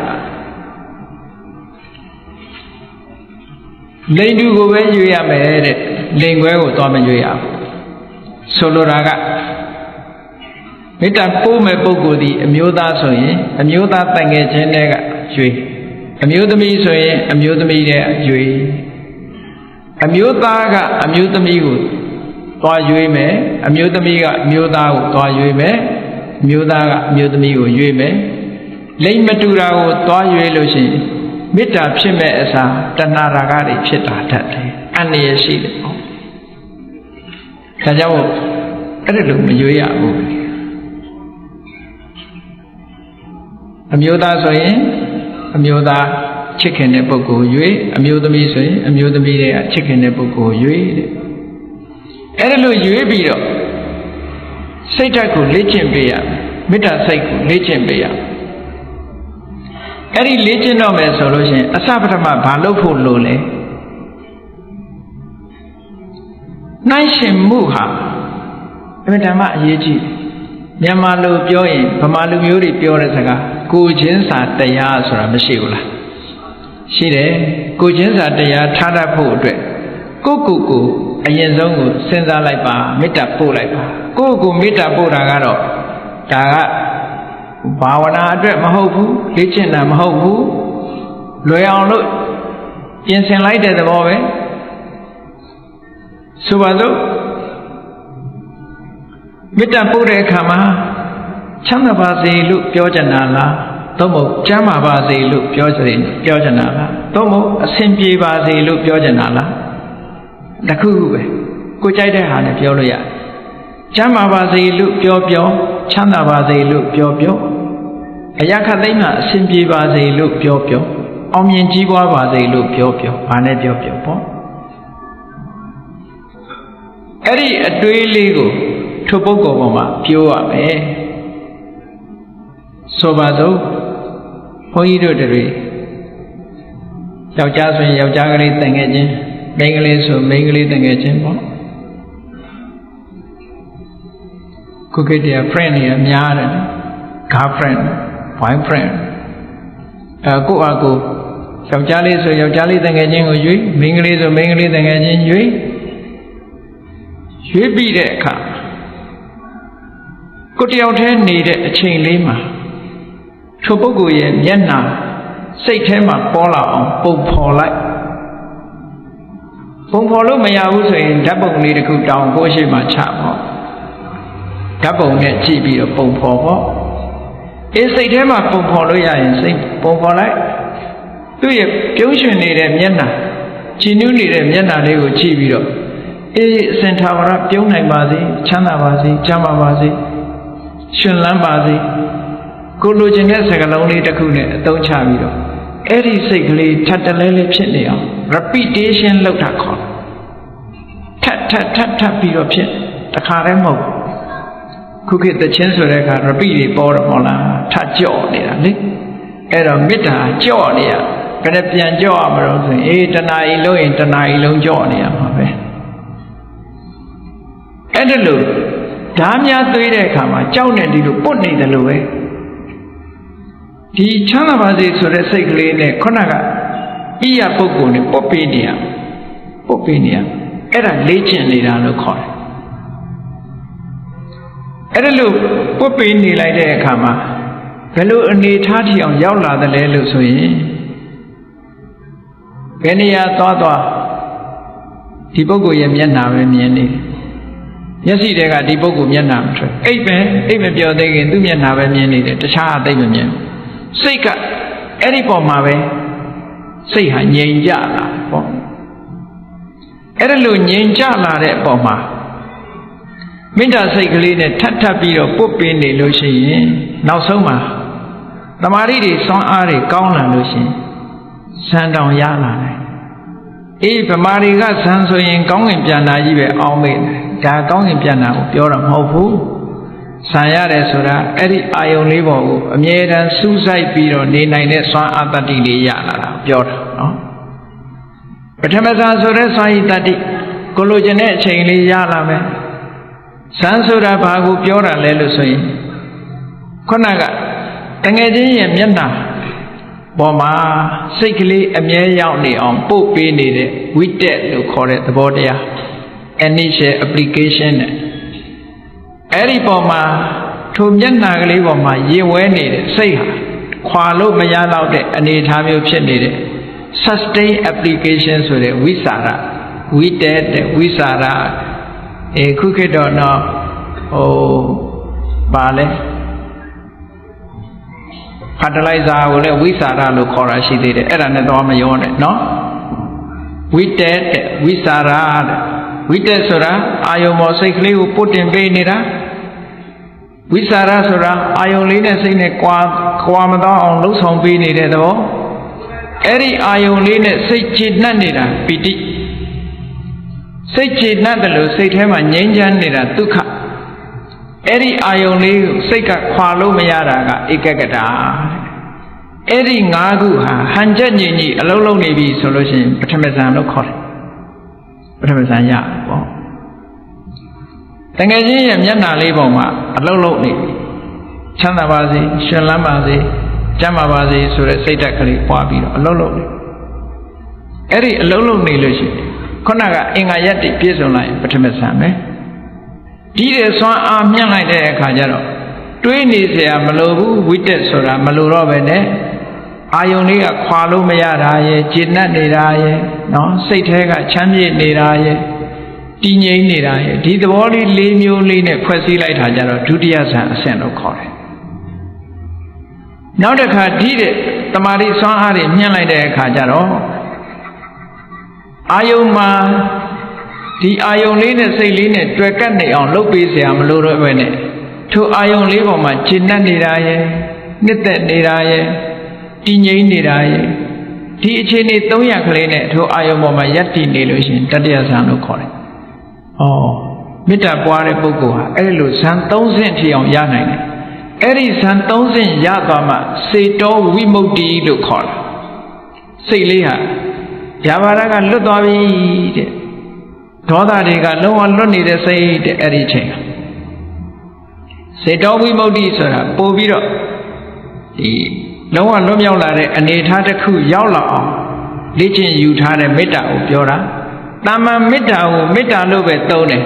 လိန်တူကိုပဲရွေးရမယ်တဲ့လိန်ခွဲကိုသွားမရွေးရဘူး ဆိုလိုတာကမေတ္တာပို့မဲ့ပုဂ္ဂိုလ်ဒီအမျိုးသားဆိုရင်အမျိုးသားတန်ငယ်ချင်းတွေကရွေအမျိုးသမီးဆိုရင်အမျိုးသမီးတွေရွေအမျိုးသားကအမျိုးသမီးကိုသွားရွေးမယ်အမျိုးသမီးကအမျိုးသားကိုသွားရွေးမယ်အမျိုးသားကအမျိုးသမီးကိုရွေးမယ်လိမ့်မတူတာကိုသွားရွေးလို့ရှိရင်မေတ္တာဖြစ်မဲ့အစားတဏှာရာဂတွေဖြစ်တာတတ်တယ်အန္တရာယ်ရှိတယ်ပေါ့ဒါကြောင့်အဲ့ဒါလို့မရွေးရဘူးအမျိုးသားဆိုရင်အမျိုးသားချစ်ခင်တဲ့ပုဂ္ဂိုလ်ရွေးအမျိုးသမီးဆိုရင်အမျိုးသမီးတွေကချစ်ခင်တဲ့ပုဂ္ဂိုလ်ရွေးတဲ့အဲ့ဒါလို့ရွေးပြီးတော့စိတ်ဓာတ်ကိုလေ့ကျင့်ပေးရမေတ္တာစိတ်ကိုလေ့ကျင့်ပေးရအဲ့ဒီလေ့ကျင့်တော့မယ်ဆိုလို့ရှိရင်အစပထမဘာလုပ်ဖို့လိုလဲနှိုင်းရှင်မှုဟာအမှန်တမ်းအရေးကြီးမြန်မာလိုပြောရင်ဗမာလူမျိုးတွေပြောတဲ့စကားကိုချင်းစာတရားဆိုတာမရှိဘူးလားရှိတယ်ကိုချင်းစာတရားထားတတ်ဖို့အတွက်ကိုအရင်ဆုံးကိုစဉ်းစားလိုက်ပါမေတ္တာပို့လိုက်ပါကိုမေတ္တာပို့တာကတော့ဒါကဘာဝနာအတွက်မဟုတ်ဘူးလေ့ကျင့်တာမဟုတ်ဘူးလွယ်အောင်လို့ပြင်ဆင်လိုက်တဲ့သဘောပဲဆိုပါစို့မေတ္တာပို့တဲ့အခါမှာချမ်းသာပါစေလို့ပြောကြတာလားသို့မဟုတ်ကျမ်းမာပါစေလို့ပြောကြတာလားသို့မဟုတ်အဆင်ပြေပါစေလို့ပြောကြတာလားတခုခုပဲကိုကြိုက်တဲ့ဟာနဲ့ပြောလို့ရတယ်ကျမ်းမာပါစေလို့ပြောချမ်းသာပါစေလို့ပြောအရာခတ်သိမ်းမှာအဆင်ပြေပါစေလို့ပြောအောင်မြင်ကြီးပွားပါစေလို့ပြောဘာနဲ့ပြောပေါ့အဲ့ဒီအတွေးလေးကိုထိုပုဂ္ဂိုလ်ပေါ်မှာပြောရမယ်ဆိုပါစို့ဘုန်းကြီးတို့တွေယောက်ျားဆိုရင်ယောက်ျားကလေးတန်ငယ်ချင်းမိန်းကလေးဆိုမိန်းကလေးတန်ငယ်ချင်းပေါ့ခုခေတ်တည်း friend တွေအများတယ် girlfriend boyfriend ကိုယ့်အကိုယောက်ျားလေးဆိုယောက်ျားလေးတန်ငယ်ချင်းကိုရွေးမိန်းကလေးဆိုမိန်းကလေးတန်ငယ်ချင်းရွေးပြီးတဲ့အခါကိုတယောက်တည်းနေတဲ့အချိန်လေးမှာထိုပုဂ္ဂိုလ်ရဲ့မျက်နှာစိတ်ထဲမှာပေါ်လာအောင်ပုံဖော်လိုက်ပုံဖော်လို့မရဘူးဆိုရင်ဓာတ်ပုံလေးတစ်ခုတောင်းကိုရှိမှချပေါ့ဓာတ်ပုံနဲ့ကြည့်ပြီးတော့ပုံဖော်ပေါ့စိတ်ထဲမှာပုံဖော်လို့ရရင်စိတ်ပုံဖော်လိုက်သူ့ရဲ့ပြုံးရွှင်နေတဲ့မျက်နှာကြည်နူးနေတဲ့မျက်နှာလေးကိုကြည့်ပြီးတော့အစဉ်ထာဝရပြုံးနိုင်ပါစေချမ်းသာပါစေကျမ်းမာပါစေရှင်လန်းပါစေကိုလိုချင်တဲ့စကားလုံးလေးတစ်ခုနဲ့အသုံးချပြီးတော့အဲ့ဒီစိတ်ကလေးထပ်တလဲလဲဖြစ်နေအောင် repetition လုပ်တာခေါ်ထပ်ပြီးတော့ဖြစ်တခါတည်းမဟုတ်ခုခေတ်သချင်းဆိုတဲ့အခါ repeat တွေပေါ်တယ်ပေါ့လားထပ်ကြော့နေတာလေအဲ့တော့မေတ္တာကြော့နေရဘယ်နဲ့ပြန်ကြော့ရမလို့ဆိုရင်တဏှာကြီးလုံးရင်တဏှာကြီးလုံးကြော့နေရမှာပဲအဲ့ဒါလို့ဓာများသွေးတဲ့အခါမှာကြောက်နေဒီလိုပုတ်နေတယ်လို့ပဲဒီချမ်းသာပါစေဆိုတဲ့စိတ်ကလေးနဲ့ခုနကဣယပုဂ္ဂိုလ်နဲ့ပုတ်ပေးနေရအဲ့ဒါလေ့ကျင့်နေတာလို့ခေါ်တယ်အဲ့ဒါလို့ပုတ်ပေးနေလိုက်တဲ့အခါမှာဘယ်လိုအနေထားထီအောင်ရောက်လာတယ်လဲလို့ဆိုရင်ဘယ်နေရာသွားဒီပုဂ္ဂိုလ်ရဲ့မျက်နှာပဲမြင်နေမျက်စိတွေကဒီပုဂ္ဂိုလ်မျက်နှာမထွက်အိပ်မပြောသေးခင်သူ့မျက်နှာပဲမြင်နေတယ်တခြားအသိမမြင်စိတ်ကအဲ့ဒီပေါ်မှာပဲစိတ်ဟာငြိမ်ကြလာပေါ့အဲ့ဒါလို့ငြိမ်ကြလာတဲ့အပေါ်မှာမေတ္တာစိတ်ကလေးနဲ့ထပ်ပြီးတော့ပုတ်ပင်းနေလို့ရှိရင်နောက်ဆုံးမှာတမာရီတွေစွမ်းအားတွေကောင်းလာလို့ရှိရင်ဇန်တောင်ရလာတယ်ဗမာတွေကဇန်ဆိုရင်ကောင်းကင်ပြန်တာကြီးပဲအောင်းမေ့တယ်ဒါကောင်းကင်ပြန်တာကိုပြောတာမဟုတ်ဘူးဇန်ရတယ်ဆိုတာအဲ့ဒီအာယုံလေးပေါ်ကိုအမြဲတမ်းစူးစိုက်ပြီးတော့နေနိုင်တဲ့စွမ်းအားတတ္တိလေးရလာတာပြောတာနော်ပထမဇန်ဆိုတဲ့စွမ်းရည်တတ္တိကိုလိုချင်တဲ့အချိန်လေးရလာမယ်ဇန်ဆိုတာဘာကိုပြောတာလဲလို့ဆိုရင်ခုနကတငယ်ချင်းရဲ့မျက်နှာပေါ်မှာစိတ်ကလေးအမြဲရောက်နေအောင်ပို့ပေးနေတဲ့ဝိတက်လို့ခေါ်တဲ့သဘောတရား initial application နဲ့ Eri Poma, to Mianagli Poma, ye wedded, say her. Qualo Mayala de Anitamio Chenide. Sustain applications with a Wisara. We did Wisara, a cookie or no, oh, Bale. Fertilizer will a Wisara look or she did it, and a dormayone, no? We did Wisara. Wite sura ayo mo sai kle ko putin pe nida wisara sura ayo le ne sai ne kwa ma taw aung lou saung pe ni de thabo eri ayo le ne sai chit nat nida piti sai chit nat de lo sai the ma ngyain chan nida dukha eri ayo le sai ka khwa lo ma ya da ka ekakata eri 5 ခုဟာဟန်ချက်ညင်ကြီးအလုံးလုံးနေပြီဆိုလို့ရှိရင်ပထမဇန်လို့ခေါ်တယ်ပထမဇန်ရပေါ့တကယ်ချင်းရဲ့မျက်နှာလေးပေါ်မှာအလုံးလုံးနေပြီချမ်းသာပါစေရှင်လန်းပါစေကျမ်းမာပါစေဆိုတဲ့စိတ်ဓာတ်ကလေးပွားပြီးတော့အလုံးလုံးနေအဲ့ဒီအလုံးလုံးနေလို့ရှိရင်ခုနကအင်္ဂါရက်တိပြည့်စုံလိုက်ပထမဇန်ပဲဒီတဲ့ဆွမ်းအားမြင့်လိုက်တဲ့အခါကျတော့တွေးနေเสียမလိုဘူးဝိတက်ဆိုတာမလိုတော့ပဲနဲ့အာယုန်လေးကခွာလို့မရတာရဲ့ကျေနပ်နေတာရဲ့နော်စိတ်ထဲကချမ်းမြေ့နေတာရဲ့တည်ငြိမ်နေတာရဲ့ဒီသဘောလေး 4 မျိုးလေးနဲ့ဖွဲ့စည်းလိုက်တာကြတော့ဒုတိယဇန်အဆင့်လို့ခေါ်တယ်နောက်တစ်ခါဒီတဲ့တမာတိစွမ်းအားတွေမြင့်လိုက်တဲ့အခါကျတော့အာယုန်မှာဒီအာယုန်လေးနဲ့စိတ်လေးနဲ့တွေ့ကပ်နေအောင်လုပ်ပေးเสียမလို့တော့ပဲနဲ့ထိုအာယုန်လေးပေါ်မှာကျေနပ်နေတာရဲ့နှစ်သက်နေတာရဲ့တည်ငြိမ်နေတာရဲ့ဒီအခြေအနေ3ရပ်ကလေးနဲ့ထိုအာယုံပေါ်မှာရပ်တည်နေလို့ရှိရင်တတ္တယဇန်လို့ခေါ်တယ်။အော်မေတ္တာပွားတဲ့ပုဂ္ဂိုလ်ဟာအဲ့လိုဇန်3ဆင့်ထိအောင်ရနိုင်တယ်။အဲ့ဒီဇန်3ဆင့်ရသွားမှစေတောဝိမု ക്തി လို့ခေါ်တာ။စိတ်လေးဟာဗျာပါဒကလွတ်သွားပြီတဲ့။ဒေါသတွေကလုံးဝလွတ်နေတဲ့စိတ်တဲ့အဲ့ဒီချိန်စေတောဝိမု ക്തി ဆိုတာပို့ပြီးတော့ဒီလုံးဝလွတ်မြောက်လာတဲ့အနေအထားတစ်ခုရောက်လာအောင်လေ့ကျင့်ယူထားတဲ့မေတ္တာကိုပြောတာတာမန်မေတ္တာကိုမေတ္တာလို့ပဲသုံးတယ်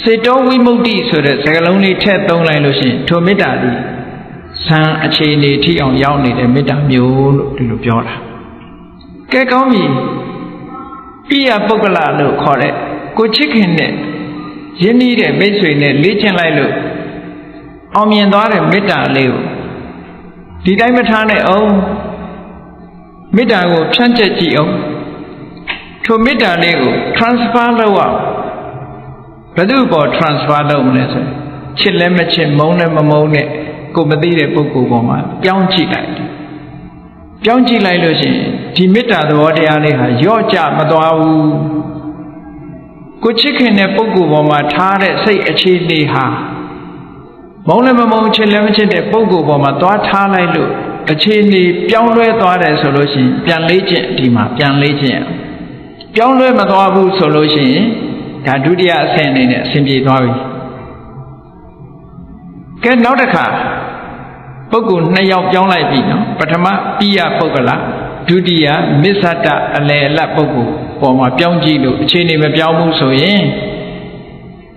စေတောဝိမု ക്തി ဆိုတဲ့စကားလုံးလေးထည့်သုံးလိုက်လို့ရှိရင်ထိုမေတ္တာဒီဇန်အခြေအနေထိအောင်ရောက်နေတဲ့မေတ္တာမျိုးလို့ဒီလိုပြောတာကဲကောင်းပြီပိယပုဂ္ဂလလို့ခေါ်တဲ့ကိုချစ်ခင်တဲ့ယဉ်နီးတဲ့မိတ်ဆွေနဲ့လေ့ကျင့်လိုက်လို့အောင်မြင်သွားတဲ့မေတ္တာလေးကိုဒီတိုင်းမထားနဲ့အောင်မေတ္တာကိုဖြန့်ကျက်ကြည့်အောင်ထိုမေတ္တာလေးကို transfer လုပ်အောင်ဘယ်သူ့ပေါ် transfer လုပ်မလဲဆိုချစ်လည်းမချစ်မုန်းလည်းမမုန်းနဲ့ကိုမသိတဲ့ပုဂ္ဂိုလ်ပေါ်မှာပြောင်းကြည့်လိုက်ပြောင်းကြည့်လိုက်လို့ရှိရင်ဒီမေတ္တာသဘောတရားလေးဟာရော့ကျမသွားဘူးကိုချစ်ခင်တဲ့ပုဂ္ဂိုလ်ပေါ်မှာထားတဲ့စိတ်အခြေအနေဟာမုန်းလည်းမမုန်းချစ်လည်းမချစ်တဲ့ပုဂ္ဂိုလ်ပေါ်မှာသွားထားလိုက်လို့အခြေအနေပြောင်းလဲသွားတယ်ဆိုလို့ရှိရင်ပြန်လေးကျင့်ဒီမှာပြန်လေးကျင့်ပြောင်းလဲမသွားဘူးဆိုလို့ရှိရင်ဒါဒုတိယအဆင့်အနေနဲ့အဆင်ပြေသွားပြီကဲနောက်တစ်ခါပုဂ္ဂိုလ်2ယောက်ပြောင်းလိုက်ပြီနော်ပထမပိယပုဂ္ဂလဒုတိယမစ္ဆတအလယ်အလတ်ပုဂ္ဂိုလ်ပေါ်မှာပြောင်းကြည့်လို့အခြေအနေမပြောင်းဘူးဆိုရင်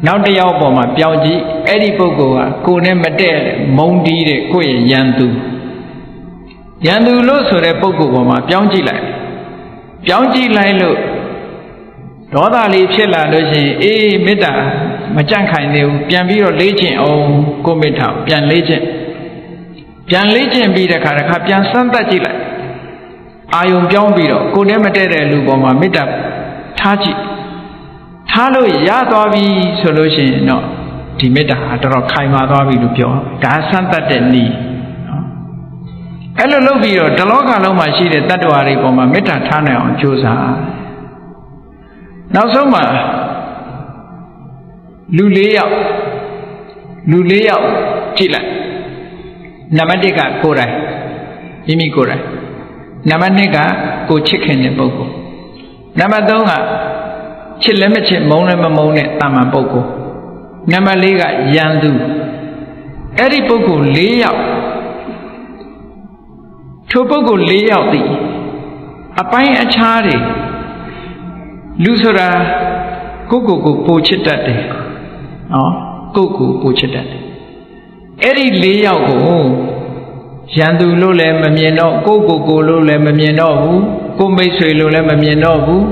နောက်တစ်ယောက်ပေါ်မှာပြောင်းကြည့်အဲ့ဒီပုဂ္ဂိုလ်ကကိုယ်နဲ့မတည့်မုန်းတီးတဲ့ကိုယ့်ရဲ့ယန္တုလို့ဆိုတဲ့ပုဂ္ဂိုလ်ပေါ်မှာပြောင်းကြည့်လိုက်လို့ဒေါသလေးဖြစ်လာလို့ရှိရင်အေးမေတ္တာမကြန့်ခိုင်သေးဘူးပြန်ပြီးတော့လေ့ကျင့်အောင်ကိုမေတ္တာပြန်လေ့ကျင့်ပြီးတဲ့ခါပြန်စမ်းသပ်ကြည့်လိုက်အာယုံပြောင်းပြီးတော့ကိုယ်နဲ့မတည့်တဲ့လူပေါ်မှာမေတ္တာထားကြည့်ထားလို့ရသွားပြီဆိုလို့ရှိရင်တော့ဒီမေတ္တာဟာတော်တော်ခိုင်မာသွားပြီလို့ပြောဒါစမ်းသပ်တဲ့နည်းအဲ့လိုလုပ်ပြီးတော့တလောကလုံးမှာရှိတဲ့တတ္တဝါတွေပေါ်မှာမေတ္တာထားနိုင်အောင်ကြိုးစားနောက်ဆုံးမှာလူ၄ယောက်ကြည့်လိုက်နံပါတ်1ကကိုယ်တိုင်မိမိကိုယ်တိုင်နံပါတ်2ကကိုချစ်ခင်တဲ့ပုဂ္ဂိုလ်နံပါတ်3ကချစ်လည်းမချစ်မုန်းလည်းမမုန်းတဲ့တာမန်ပုဂ္ဂိုလ်နံပါတ်4ကယန္တုအဲ့ဒီပုဂ္ဂိုလ်၄ယောက်ထိုပုဂ္ဂိုလ်၄ယောက်သည်အပိုင်းအခြားတွေလူဆိုတာကိုပိုချစ်တတ်တယ်နော် ကိုကိုချစ်တတ်တယ်အဲ့ဒီ၄ယောက်ကိုရန်သူလို့လည်းမမြင်တော့ကိုလို့လည်းမမြင်တော့ဘူးကိုမိတ်ဆွေလို့လည်းမမြင်တော့ဘူး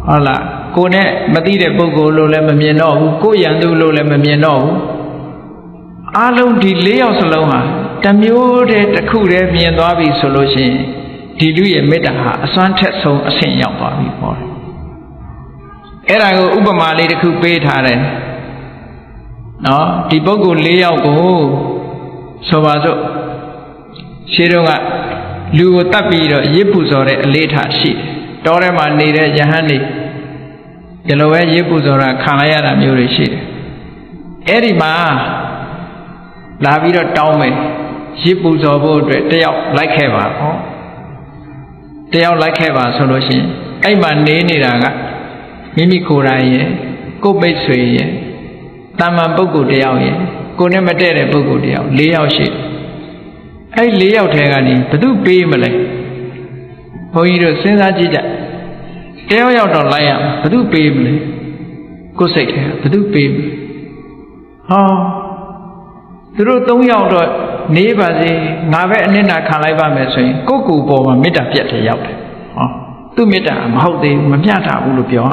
ဟုတ်လားကိုနဲ့မသိတဲ့ပုဂ္ဂိုလ်လို့လည်းမမြင်တော့ဘူးကိုရန်သူလို့လည်းမမြင်တော့ဘူးအားလုံးဒီ၄ယောက်စလုံးဟာတစ်မျိုးတည်းတစ်ခုတည်းမြင်သွားပြီဆိုလို့ရှိရင်ဒီလူရဲ့မေတ္တာဟာအစွမ်းထက်ဆုံးအဆင့်ရောက်သွားပြီပေါ့အဲ့ဒါကိုဥပမာလေးတစ်ခုပေးထားတယ်နော်ဒီပုဂ္ဂိုလ်၄ယောက်ကိုဆိုပါစို့ရှင်းတော့ကလူကိုတတ်ပြီးတော့ရစ်ပူဇော်တဲ့အလေးထားရှိတယ်တောထဲမှာနေတဲ့ယဟန်တွေဒီလိုပဲရစ်ပူဇော်တာခံလိုက်ရတာမျိုးတွေရှိတယ်အဲ့ဒီမှာလာပြီးတော့တောင်းမယ်ရစ်ပူဇော်ဖို့အတွက်တယောက်လိုက်ခဲ့ပါဟောတယောက်လိုက်ခဲ့ပါဆိုလို့ရှိရင်အဲ့မှာနေနေတာကမိမိကိုယ်တိုင်ရဲ့ကိုယ်မိတ်ဆွေရဲ့တာမန်ပုဂ္ဂိုလ်တယောက်ရဲ့ကိုယ်နဲ့မတည့်တဲ့ပုဂ္ဂိုလ်တယောက်၄ယောက်ရှိတယ်အဲ့၄ယောက်ထဲကနေဘယ်သူပေးမလဲဘုန်းကြီးတို့စဉ်းစားကြည့်ကြတယောက်တော့လိုက်ရမှာဘယ်သူပေးမလဲကိုယ်စိတ်ထဲဘယ်သူပေးမလဲဟောသူတို့၃ယောက်တော့နေပါစေငါပဲအနစ်နာခံလိုက်ပါမယ်ဆိုရင်ကိုယ့်ကိုယ်ပေါ်မှာမေတ္တာပြတ်တယ်ရောက်တယ်ဟောသူ့မေတ္တာမဟုတ်သေးဘူးမမျှတာဘူးလို့ပြော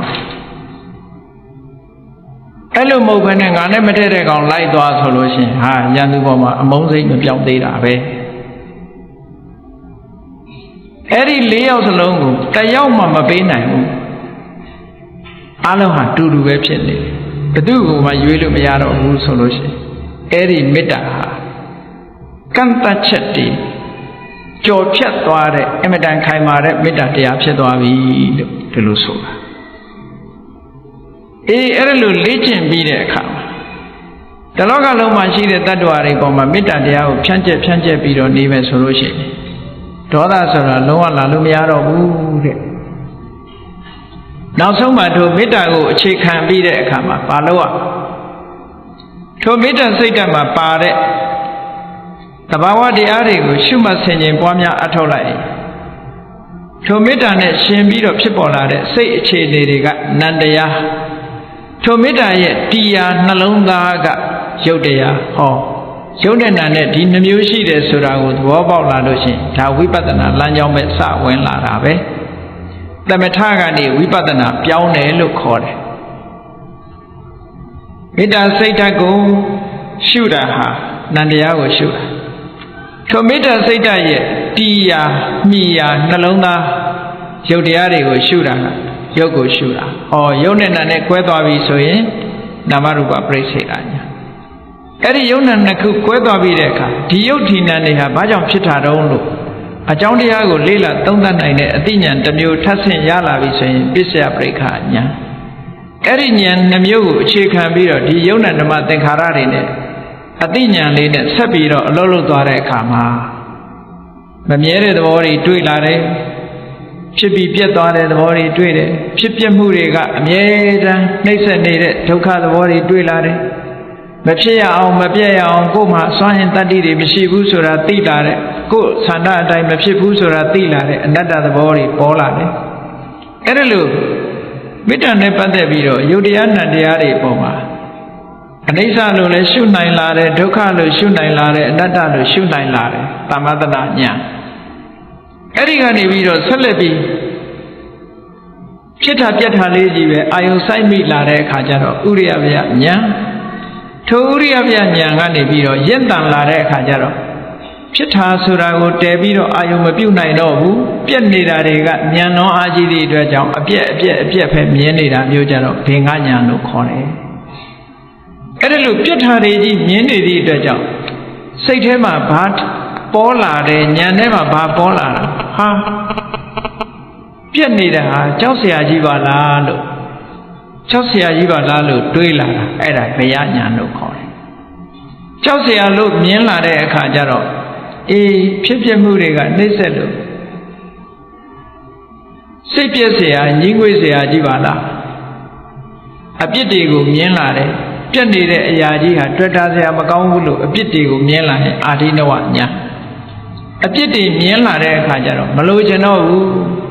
အဲ့လိုမဟုတ်ဘဲနဲ့ငါနဲ့မတည့်တဲ့ကောင်လိုက်သွားဆိုလို့ရှိရင်ဟာရန်သူပေါ်မှာအမုန်းစိတ်မပြောင်းသေးတာပဲအဲ့ဒီ၄ယောက်စလုံးကိုတယောက်မှမပေးနိုင်ဘူးအားလုံးဟာတူတူပဲဖြစ်နေတယ်ဘယ်သူ့ကိုမှရွေးလို့မရတော့ဘူးဆိုလို့ရှိရင်အဲ့ဒီမေတ္တာဟာကန့်တတ်ချက်တည်ကြော်ဖြတ်သွားတဲ့အမတန်ခိုင်မာတဲ့မေတ္တာတရားဖြစ်သွားပြီလို့ဒီလိုဆိုတာအဲ့ဒါလိုလေ့ကျင့်ပြီးတဲ့အခါမှာတလောကလုံးမှာရှိတဲ့တ attva တွေပေါ်မှာမေတ္တာတရားကိုဖြန့်ကျက်ပြီးတော့နေမယ်ဆိုလို့ရှိရင်ဒေါသဆိုတာလုံးဝလာလို့မရတော့ဘူးတဲ့နောက်ဆုံးမှာထိုမေတ္တာကိုအခြေခံပြီးတဲ့အခါမှာဘာလို့ထိုမေတ္တာစိတ်ဓာတ်မှာပါတဲ့သဘာဝတရားတွေကိုရှုမှတ်ဆင်ခြင်ပွားများအထောက်လိုက်ထိုမေတ္တာနဲ့ရှင်ပြီးတော့ဖြစ်ပေါ်လာတဲ့စိတ်အခြေအနေတွေကနန္တရားထိုမေတ္တာရဲ့တရားနှလုံးသားကရုပ်တရားဟောရုပ်နဲ့နာနဲ့ဒီနှမျိုးရှိတယ်ဆိုတာကိုသဘောပေါက်လာလို့ရှိရင်ဒါဝိပဿနာလမ်းကြောင်းပဲစဝင်လာတာပဲသမထကနေဝိပဿနာပြောင်းတယ်လို့ခေါ်တယ်မေတ္တာစိတ်ဓာတ်ကိုရှုတာဟာနန္တရားကိုရှုတာထိုမေတ္တာစိတ်ဓာတ်ရဲ့တရားမြည်ရာနှလုံးသားရုပ်တရားတွေကိုရှုတာကရုပ်ကိုရှုတာဟောရုပ်နဲ့နာနဲ့ကွဲသွားပြီဆိုရင်နာမရူပပရိစ္ဆေဒညာအဲ့ဒီယုံနာနှစ်ခုကွဲသွားပြီးတဲ့အခါဒီယုတ်ထီနံတွေဟာဘာကြောင့်ဖြစ်တာတုံးလို့အကြောင်းတရားကိုလေ့လာသုံးသပ်နိုင်တဲ့အသိဉာဏ်တစ်မျိုးထပ်ဆင့်ရလာပြီဆိုရင်ပစ္စယပရိက္ခဉာဏ်အဲ့ဒီဉာဏ်နှမျိုးကိုအခြေခံပြီးတော့ဒီယုံနာဓမ္မသင်္ခါရတွေနဲ့အသိဉာဏ်လေးနဲ့ဆက်ပြီးတော့အလုပ်လုပ်သွားတဲ့အခါမှာမမြဲတဲ့သဘောတွေတွေ့လာတယ်ဖြစ်ပြီးပြတ်သွားတဲ့သဘောတွေတွေ့တယ်ဖြစ်ပြမှုတွေကအမြဲတမ်းနှိမ့်ဆက်နေတဲ့ဒုက္ခသဘောတွေတွေ့လာတယ်မဖြစ်ရအောင်မပြည့်ရအောင်ကိုယ်မှာစွမ်းရင်တတ္တိတွေမရှိဘူးဆိုတာသိလာတဲ့ကိုယ်ဆန္ဒအတိုင်းမဖြစ်ဘူးဆိုတာသိလာတဲ့အနတ္တသဘောတွေပေါ်လာတယ်အဲ့ဒါလို့မေတ္တာနဲ့ပတ်သက်ပြီးတော့ယုတ်တရားနတ်တရားတွေပေါ်မှာအနိစ္စလို့လည်းရှုနိုင်လာတယ်ဒုက္ခလို့ရှုနိုင်လာတယ်အနတ္တလို့ရှုနိုင်လာတယ်သမထနာဉာဏ်အဲ့ဒီကနေပြီးတော့ဆက်လက်ပြီးဖြစ်တာပြတ်တာလေးကြီးပဲအာယုဆိုင်မိလာတဲ့အခါကျတော့ဥရိယဗျဉာဏ်ထိုဥရိယဗျဉာဏ်ကနေပြီးတော့ရင့်တန်လာတဲ့အခါကျတော့ဖြစ်တာဆိုတာကိုတည်ပြီးတော့အာယုမပြုတ်နိုင်တော့ဘူးပြက်နေတာတွေကဉာဏ်တော်အားကြီးသည့်အတွက်ကြောင့်အပြက်ပဲမြင်နေတာမျိုးကြတော့ဘေငါဉာဏ်လို့ခေါ်တယ်အဲ့ဒါလို့ပြက်တာတွေကြီးမြင်နေသည့်အတွက်ကြောင့်စိတ်ထဲမှာဘာပေါ်လာတယ်ဉာဏ်ထဲမှာဘာပေါ်လာတာဟာပြက်နေတာဟာကြောက်เสียကြီးပါလားလို့ကြောက်เสียကြီးပါလားလို့တွေးလာတာအဲ့ဒါဘယဉာဏ်လို့ခေါ်တယ်ကြောက်เสียလို့မြင်လာတဲ့အခါကျတော့အေးဖြစ်မှုတွေကနှိမ့်ဆက်လို့စိတ်ပြက်เสียညှင်းငွေ့เสียကြီးပါလားအပြစ်တွေကိုမြင်လာတယ်ပြက်နေတဲ့အရာကြီးဟာတွေ့တာเสียမကောင်းဘူးလို့အပြစ်တွေကိုမြင်လာရင်အာဓိနဝညာအပြစ်တွေမြင်လာတဲ့အခါကျတော့မလို့ချင်တော့ဘူး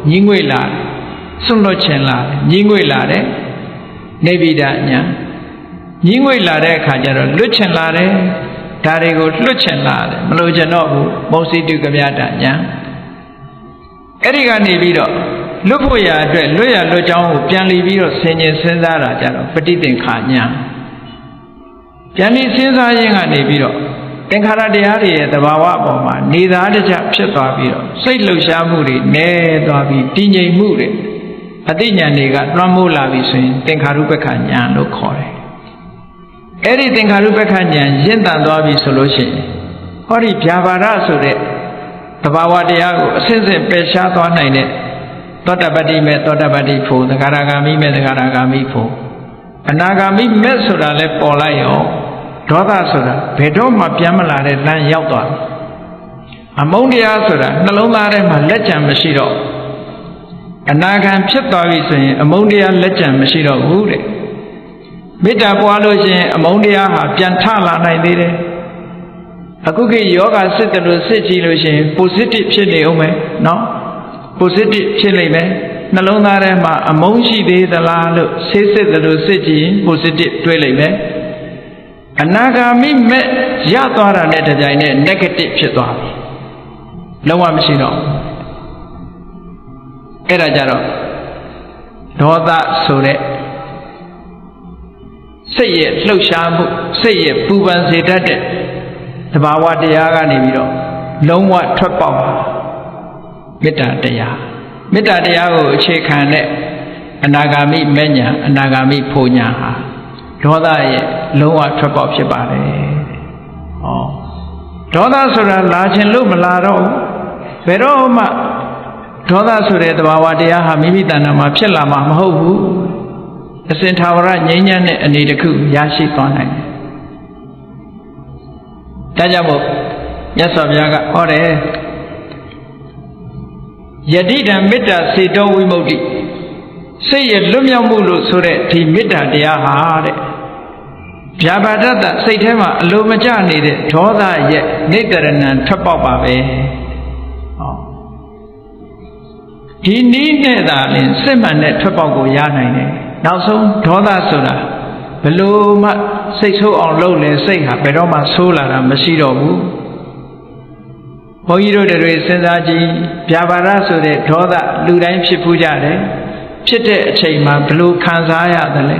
ညှင်းငွေ့လာစွန့်လွတ်ချင်လာညှင်းငွေ့လာတယ်နေဗိဒညာ ညင်းငွေလာတဲ့အခါကျတော့လွတ်ချင်လာတယ်ဒါတွေကိုလွတ်ချင်လာတယ်မလို့ချင်တော့ဘူးမုံစီတုကမြတာညာအဲ့ဒီကနေပြီးတော့လွတ်ဖို့ရာအတွက်လွတ်ရလွတ်ကြောင်းကိုပြန်လီပြီးတော့ဆင်ញင်စဉ်းစားတာကြတော့ပဋိသင်္ခာညာပြန်လီစဉ်းစားခြင်းကနေပြီးတော့သင်္ခါရတရားတွေရဲ့သဘာဝအပေါ်မှာနေသားတကျဖြစ်သွားပြီးတော့စိတ်လှုပ်ရှားမှုတွေနည်းသွားပြီးတည်ငြိမ်မှုတွေအသိဉာဏ်တွေကလွှမ်းမိုးလာပြီဆိုရင်သင်္ခါရုပ္ပခဉာဏ်လို့ခေါ်တယ်အဲ့ဒီသင်္ခါရုပ္ပခဉာဏ်ရင့်တန်သွားပြီဆိုလို့ရှိရင်ဟောဒီဗျာပါဒဆိုတဲ့သဘာဝတရားကိုအစစ်စစ်ပယ်ရှားသွားနိုင်တဲ့သောတပတ္တိမေသောတပတ္တိဖို့သဂရဂါမိမေသဂရဂါမိဖို့အနာဂါမိမေဆိုတာလဲပေါ်လိုက်ရောဒေါသဆိုတာဘယ်တော့မှပြန်မလာတဲ့လမ်းရောက်သွားတယ်အမုန်းတရားဆိုတာနှလုံးသားထဲမှာလက်ကြံမရှိတော့အနာဂံဖြစ်သွားပြီဆိုရင်အမုန်းတရားလက်ကြံမရှိတော့ဘူးတဲ့မေတ္တာပွားလို့ရှိရင်အမုန်းတရားဟာပြန်ထလာနိုင်သေးတယ်အခုခေတ်ယောဂစစ်တယ်လို့စစ်ကြည့်လို့ရှိရင် positive ဖြစ်နေအောင်မယ်နော် positive ဖြစ်လိမ့်မယ်နှလုံးသားထဲမှာအမုန်းရှိသေးသလားလို့ဆေးစစ်တယ်လို့စစ်ကြည့်ရင် positive တွေးလိမ့်မယ်အနာဂါမိမဲ့ရသွားတာနဲ့တပြိုင်နက် negative ဖြစ်သွားပြီလုံးဝမရှိတော့အဲ့ဒါကြတော့ဒေါသဆိုတဲ့စိတ်ရဲ့လှုပ်ရှားမှုစိတ်ရဲ့ပူပန်စေတတ်တဲ့သဘာဝတရားကနေပြီးတော့လုံးဝထွက်ပေါက်မေတ္တာတရားမေတ္တာတရားကိုအခြေခံတဲ့အနာဂါမိမဉ္ဇဉ်အနာဂါမိဖို့ညာဟာဒေါသရဲ့လုံးဝထွက်ပေါက်ဖြစ်ပါတယ်။ဩဒေါသဆိုတာလာခြင်းလို့မလာတော့ဘယ်တော့မှဒေါသဆိုတဲ့သဘာဝတရားဟာမိမိတဏ္ဍာမှာဖြစ်လာမှာမဟုတ်ဘူး။အစဉ်ထာဝရငြိမ်းချမ်းတဲ့အနေတစ်ခုရရှိသွားနိုင်တယ်။ဒါကြောင့်မို့မြတ်စွာဘုရားကဟောတယ်ယတိတံမေတ္တာစေတောဝိမု ക്തി စိတ်ရဲ့လွတ်မြောက်မှုလို့ဆိုတဲ့ဒီမေတ္တာတရားဟာတဲ့ဗျာပါဒတ္တစိတ်ထဲမှာအလိုမကျနေတဲ့ဒေါသရဲ့နိတ္တရဏံထွက်ပေါက်ပါပဲဟောဒီနည်းနဲ့သာလင်စစ်မှန်တဲ့ထွက်ပေါက်ကိုရနိုင်တယ်နောက်ဆုံးဒေါသဆိုတာဘလို့မှစိတ်ဆိုးအောင်လုပ်လဲစိတ်ဟာဘယ်တော့မှဆိုးလာတာမရှိတော့ဘူးဘုန်းကြီးတို့တွေစဉ်းစားကြည့်ဗျာပါဒဆိုတဲ့ဒေါသလူတိုင်းဖြစ်ဖူးကြတယ်ဖြစ်တဲ့အချိန်မှာဘလို့ခံစားရသလဲ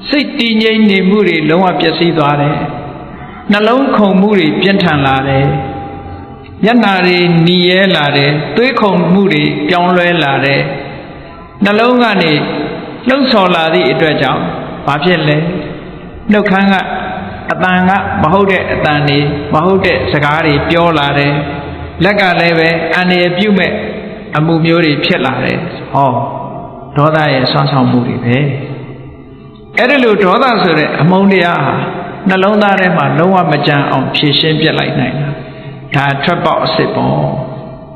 စိတ်တည်ငြိမ်နေမှုတွေလုံးဝပျက်စီးသွားတယ်နှလုံးခုန်မှုတွေပြင်းထန်လာတယ်မျက်နှာတွေနီရဲလာတယ်သွေးခုန်မှုတွေပြောင်းလဲလာတယ်နှလုံးကနေလှုပ်ဆော်လာသည့်အတွက်ကြောင့်ဘာဖြစ်လဲနှုတ်ခမ်းကအတန်ကမဟုတ်တဲ့အတန်တွေမဟုတ်တဲ့စကားတွေပြောလာတယ်လက်ကလည်းပဲအန္တရာယ်ပြုမဲ့အမှုမျိုးတွေဖြစ်လာတယ်ဟောဒေါသရဲ့ဆွမ်းဆောင်မှုတွေပဲအဲ့ဒီလိုဒေါသဆိုတဲ့အမုန်းတရားဟာနှလုံးသားထဲမှာလုံးဝမကြမ်းအောင်ဖြည့်ရှင်းပြလိုက်နိုင်တာဒါထွက်ပေါက်အစစ်ပေါ့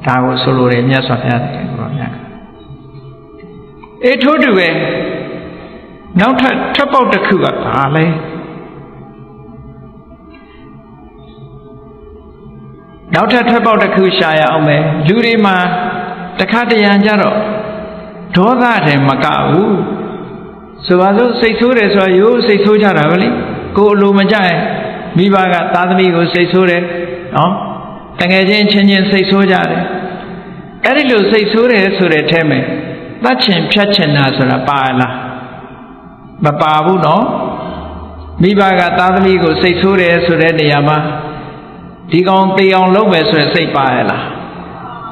ဒါကိုဆိုလိုတယ်မြတ်စွာဘုရားကိုရောမြတ်အေးထို့တူပဲနောက်ထပ်ထွက်ပေါက်တစ်ခုကဘာလဲနောက်ထပ်ထွက်ပေါက်တစ်ခုရှာရအောင်မယ်လူတွေမှာတခါတရံကြတော့ဒေါသတယ်မကဘူးဆိုပါစို့စိတ်ဆိုးတယ်ဆိုတော့ရိုးစိတ်ဆိုးကြတာပဲလေကိုယ်အလိုမကျရင်မိဘကသားသမီးကိုစိတ်ဆိုးတယ်နော်တကယ်ချင်းချင်းချင်းစိတ်ဆိုးကြတယ်အဲ့ဒီလိုစိတ်ဆိုးတယ်ဆိုတဲ့အဲမှာတတ်ချင်ဖြတ်ချင်တာဆိုတာပါလားမပါဘူးနော်မိဘကသားသမီးကိုစိတ်ဆိုးတယ်ဆိုတဲ့နေရာမှာဒီကောင်သေအောင်လုပ်မယ်ဆိုတဲ့စိတ်ပါရလား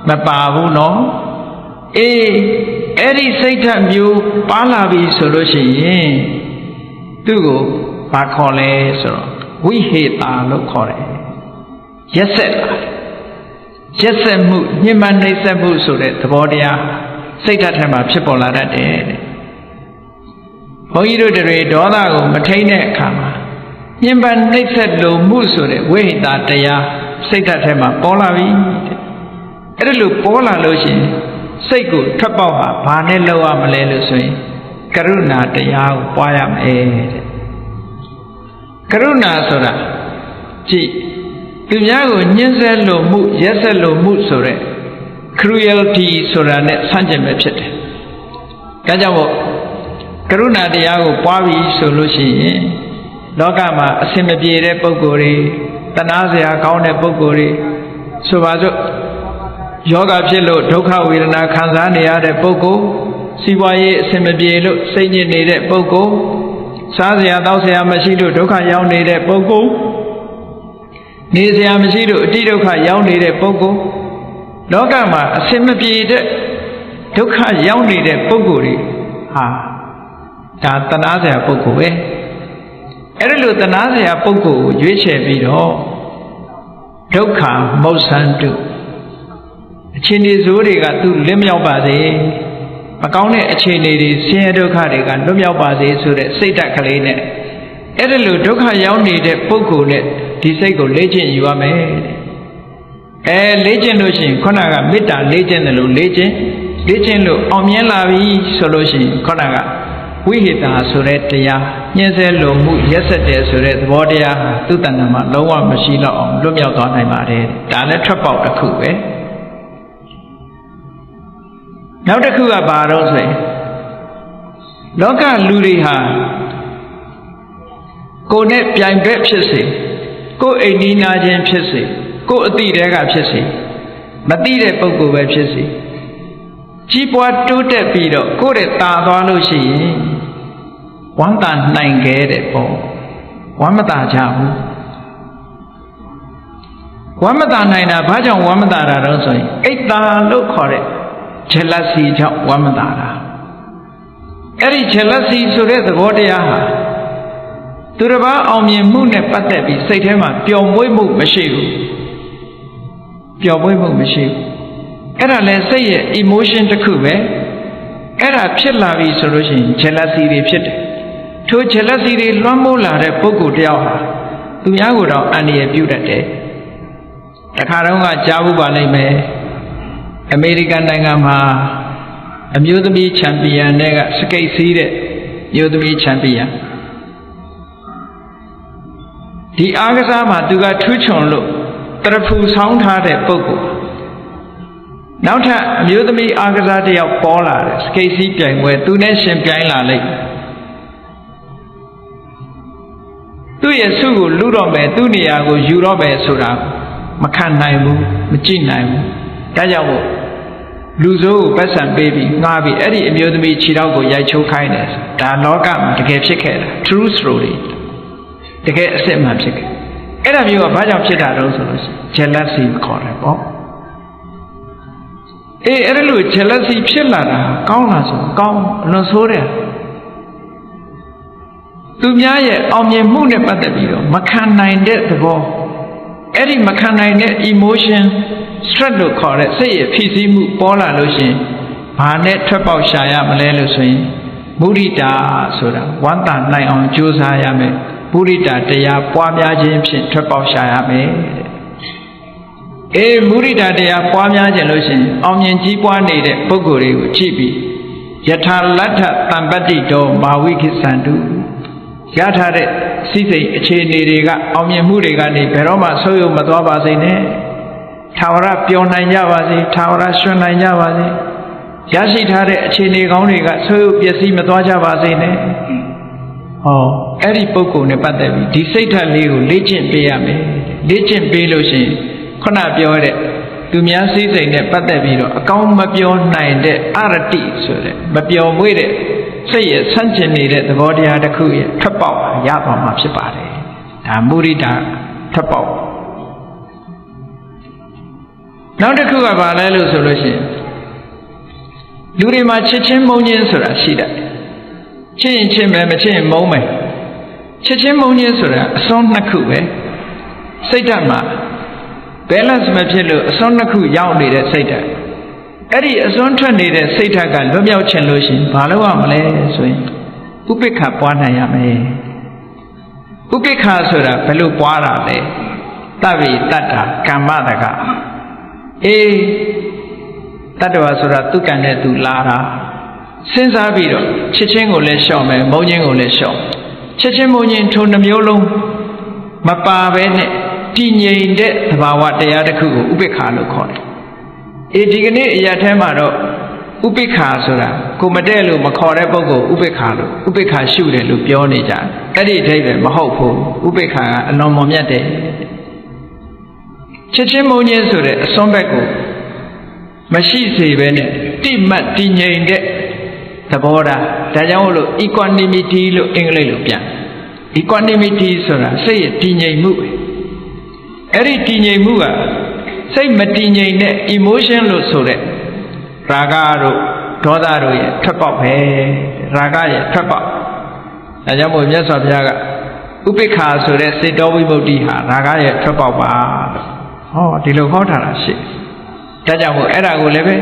မပါဘူးနော်အေးအဲ့ဒီစိတ်ဓာတ်မျိုးပါလာပြီဆိုလို့ရှိရင်သူ့ကိုဘာခေါ်လဲဆိုတော့ဝိဟေတာလို့ခေါ်တယ်ရက်ဆက်လာရက်ဆက်မှုညှဉ်းပန်းနှိပ်စက်မှုဆိုတဲ့သဘောတရားစိတ်ဓာတ်ထဲမှာဖြစ်ပေါ်လာတတ်တယ်တဲ့ဘုန်းကြီးတို့တွေဒေါသကိုမထိန်းတဲ့အခါမှာညှဉ်းပန်းနှိပ်စက်လိုမှုဆိုတဲ့ဝိဟိတာတရားစိတ်ဓာတ်ထဲမှာပေါ်လာပြီတဲ့အဲ့ဒါလို့ပေါ်လာလို့ရှိရင်စိတ်ကိုထွက်ပေါက်ဟာဘာနဲ့လောက်ရမလဲလို့ဆိုရင်ကရုဏာတရားကိုပွားရမယ်တဲ့ကရုဏာဆိုတာကြည့်သူများကိုညှဉ်းဆဲလိုမှုရက်စက်လိုမှုဆိုတဲ့ cruelty ဆိုတာနဲ့ဆန့်ကျင်ပဲဖြစ်တယ်ဒါကြောင့်မို့ကရုဏာတရားကိုပွားပြီးဆိုလို့ရှိရင် လောကမှာအစင်မပြေတဲ့ပုဂ္ဂိုလ်တွေတဏှာစရာကောင်းတဲ့ပုဂ္ဂိုလ်တွေဆိုပါစို့ယောဂဖြစ်လို့ဒုက္ခဝေဒနာခံစားနေရတဲ့ပုဂ္ဂိုလ်စီးပွားရေးအစင်မပြေလို့စိတ်ညစ်နေတဲ့ပုဂ္ဂိုလ်စားစရာတောက်စရာမရှိလို့ဒုက္ခရောက်နေတဲ့ပုဂ္ဂိုလ်နေစရာမရှိလို့အတိဒုက္ခရောက်နေတဲ့ပုဂ္ဂိုလ်လောကမှာအစင်မပြေတဲ့ဒုက္ခရောက်နေတဲ့ပုဂ္ဂိုလ်တွေဟာဒါတဏှာစရာပုဂ္ဂိုလ်ပဲအဲ့ဒါလို့တဏှာစရာပုဂ္ဂိုလ်ကိုရွေးချယ်ပြီးတော့ဒုက္ခမௌဆန္တုအခြေအနေဆိုးတွေကသူ့လွတ်မြောက်ပါစေမကောင်းတဲ့အခြေအနေတွေဆင်းရဲဒုက္ခတွေကလွတ်မြောက်ပါစေဆိုတဲ့စိတ်ဓာတ်ကလေးနဲ့အဲ့ဒါလို့ဒုက္ခရောက်နေတဲ့ပုဂ္ဂိုလ်နဲ့ဒီစိတ်ကိုလေ့ကျင့်ယူရမယ်လေ့ကျင့်လို့ရှိရင်ခုနကမေတ္တာလေ့ကျင့်တယ်လို့လေ့ကျင့်လို့အောင်မြင်လာပြီဆိုလို့ရှိရင်ခုနကဝိဟိတာဆိုတဲ့တရားညှင်းဆဲလိုမှုရက်ဆက်တယ်ဆိုတဲ့သဘောတရားဟာသူ့တဏ္ဍာမှာလုံးဝမရှိတော့အောင်လွတ်မြောက်သွားနိုင်ပါတယ်ဒါလည်းထွက်ပေါက်တစ်ခုပဲနောက်တစ်ခုကဘာတော့ဆိုရင်လောကလူတွေဟာကိုယ်နဲ့ပြိုင်ဘက်ဖြစ်စေကိုယ်အိမ်နီးနာချင်းဖြစ်စေကိုယ်အတိတဲကဖြစ်စေမတိတဲ့ပုဂ္ဂိုလ်ပဲဖြစ်စေကြီးပွားတိုးတက်ပြီးတော့ကိုယ့်ရဲ့တာသွားလို့ရှိရင်ဝမ်းသာနိုင်ခဲ့တဲ့ပေါ့ဝမ်းမသာကြဘူးဝမ်းမသာနိုင်တာဘာကြောင့်ဝမ်းမသာတာတော့ဆိုရင်အိတ်တာလို့ခေါ်တဲ့jealousy ကြောင့်ဝမ်းမသာတာအဲ့ဒီ jealousy ဆိုတဲ့သဘောတရားဟာသူတစ်ပါးအောင်မြင်မှုနဲ့ပတ်သက်ပြီးစိတ်ထဲမှာပျော်မွေ့မှုမရှိဘူးပျော်မွေ့မှုမရှိဘူးအဲ့ဒါလည်းစိတ်ရဲ့ emotion တစ်ခုပဲအဲ့ဒါဖြစ်လာပြီဆိုလို့ရှိရင် jealousy တွေဖြစ်တယ်ထို jealousy တွေလွှမ်းမိုးလာတဲ့ပုဂ္ဂိုလ်တယောက်ဟာသူများကိုတော့အန္တရာယ်ပြုတတ်တယ်တခါတော့ကကြားဘူးပါလိမ့်မယ်အမေရိကန်နိုင်ငံမှာအမျိုးသမီးချန်ပီယံတွေကစကိတ်စီးတဲ့မျိုးသမီးချန်ပီယံဒီအားကစားမှာသူကထူးချွန်လို့တရဖူဆောင်းထားတဲ့ပုဂ္ဂိုလ်နောက်ထပ်အမျိုးသမီးအားကစားတစ်ယောက်ပေါ်လာတယ်စကိတ်စီးပြိုင်ပွဲသူနဲ့ရှင်ပြိုင်လာလိုက်သူ့ရဲ့ဆုကိုလူတော့မယ်သူ့နေရာကိုယူတော့မယ်ဆိုတာမခံနိုင်ဘူးမကြည့်နိုင်ဘူးဒါကြောင့်မို့လူစိုးကိုပတ်စံပေးပြီးငှားပြီးအဲ့ဒီအမျိုးသမီးခြေထောက်ကိုရိုက်ချိုးခိုင်းတယ်ဒါလောကမှာတကယ်ဖြစ်ခဲ့တာ true story တကယ်အစစ်အမှန်ဖြစ်ခဲ့အဲ့ဒါမျိုးကဘာကြောင့်ဖြစ်တာတော့ဆိုလို့ရှိရင် jealousy ခေါ်တယ်ပေါ့အဲ့ဒါလို့ jealousy ဖြစ်လာတာကောင်းလားဆိုကောင်းအလွန်ဆိုးတယ်သူများရဲ့အောင်မြင်မှုနဲ့ပတ်သက်ပြီးတော့မခံနိုင်တဲ့သဘောအဲ့ဒီမခံနိုင်တဲ့ emotion stress လို့ခေါ်တဲ့စိတ်ရဲ့ဖြစ်စည်းမှုပေါ်လာလို့ရှိရင်ဘာနဲ့ထွက်ပေါက်ရှာရမလဲလို့ဆိုရင်မုဒိတာဆိုတာဝမ်းသာနိုင်အောင်ကြိုးစားရမယ်မုဒိတာတရားပွားများခြင်းဖြင့်ထွက်ပေါက်ရှာရမယ်တဲ့မုဒိတာတရားပွားများခြင်းလို့ရှိရင်အောင်မြင်ကြီးပွားနေတဲ့ပုဂ္ဂိုလ်တွေကိုကြည့်ပြီးယထာလတ္ထတံပတ္တိတောမာဝိခိသန္တုရထားတဲ့စိစိတ်အခြေအနေတွေကအောင်မြင်မှုတွေကနေဘယ်တော့မှဆုတ်ယုတ်မသွားပါစေနဲ့ထာဝရပျော်နိုင်ကြပါစေထာဝရရွှင်နိုင်ကြပါစေရရှိထားတဲ့အခြေအနေကောင်းတွေကဆုတ်ယုတ်ပျက်စီးမသွားကြပါစေနဲ့အဲ့ဒီပုဂ္ဂိုလ်နဲ့ပတ်သက်ပြီးဒီစိတ်ဓာတ်လေးကိုလေ့ကျင့်ပေးရမယ်လေ့ကျင့်ပေးလို့ရှိရင်ခုနပြောတဲ့သူများစိစိတ်နဲ့ပတ်သက်ပြီးတော့အကောင်းမပြောနိုင်တဲ့အရတိဆိုတဲ့မပျော်မွေ့တဲ့စိတ်ရဲ့ဆန့်ကျင်နေတဲ့သဘောတရားတစ်ခုရဲ့ထွက်ပေါက်ရပါမှာဖြစ်ပါတယ်ဒါမုဒိတာထွက်ပေါက်နောက်တစ်ခုကဘာလဲလို့ဆိုလို့ရှိရင်လူတွေမှာချစ်ချင်းမုန်းချင်းဆိုတာရှိတယ်ချစ်ရင်ချစ်မယ်မချစ်ရင်မုန်းမယ်ချစ်ချင်းမုန်းချင်းဆိုတာအစွန်းနှစ်ခုပဲစိတ်ဓာတ်မှာ balance မဖြစ်လို့အစွန်းနှစ်ခုရောက်နေတဲ့စိတ်ဓာတ်အဲ့ဒီအစွန်းထွက်နေတဲ့စိတ်ဓာတ်ကလွတ်မြောက်ခြင်းလို့ရှိရင်ဘာလို့ရမလဲဆိုရင်ဥပိ္ပခပွားနိုင်ရမယ်ဥပိ္ပခဆိုတာဘယ်လိုပွားတာလဲတဗ္ဗေတတ္တာကမ္မတကတတ္တဝါဆိုတာသူကံနဲ့သူလာတာစဉ်းစားပြီးတော့ချစ်ချင်းကိုလည်းရှော့မယ်မုန်းချင်းကိုလည်းရှော့ချစ်ချင်းမုန်းချင်းထိုနှမျိုးလုံးမပါဘဲနဲ့တည်ငြိမ်တဲ့သဘာဝတရားတစ်ခုကိုဥပိ္ပခလို့ခေါ်တယ်ဒီကနေ့အရာထဲမှာတော့ ဥပိ္ပခာဆိုတာကိုမတဲ့လို့မခေါ်တဲ့ပုဂ္ဂိုလ်ဥပိ္ပခာလို့ဥပိ္ပခာရှုတယ်လို့ပြောနေကြအဲ့ဒီအဓိပ္ပာယ်မဟုတ်ဘူးဥပိ္ပခာကအလွန်မွန်မြတ်တယ်ချက်ချင်းမုန်းခြင်းဆိုတဲ့အစွန်းဘက်ကိုမရှိစေဘဲနဲ့တိမှတ်တည်ငြိမ်တဲ့သဘောထားဒါကြောင့်လို့ equanimity လို့အင်္ဂလိပ်လိုပြန် equanimity ဆိုတာစိတ်ရဲ့တည်ငြိမ်မှုအဲ့ဒီတည်ငြိမ်မှုကစိတ်မတည်ငြိမ်တဲ့ emotion လို့ဆိုတဲ့ရာဂတို့ဒေါသတို့ရဲ့ထွက်ပေါက်ပဲရာဂရဲ့ထွက်ပေါက်ဒါကြောင့်မို့မြတ်စွာဘုရားကဥပိ္ပခာဆိုတဲ့စေတောဝိမု ക്തി ဟာရာဂရဲ့ထွက်ပေါက်ပါဟောဒီလိုဟောထားတာရှိဒါကြောင့်မို့အဲ့ဒါကိုလည်းပဲ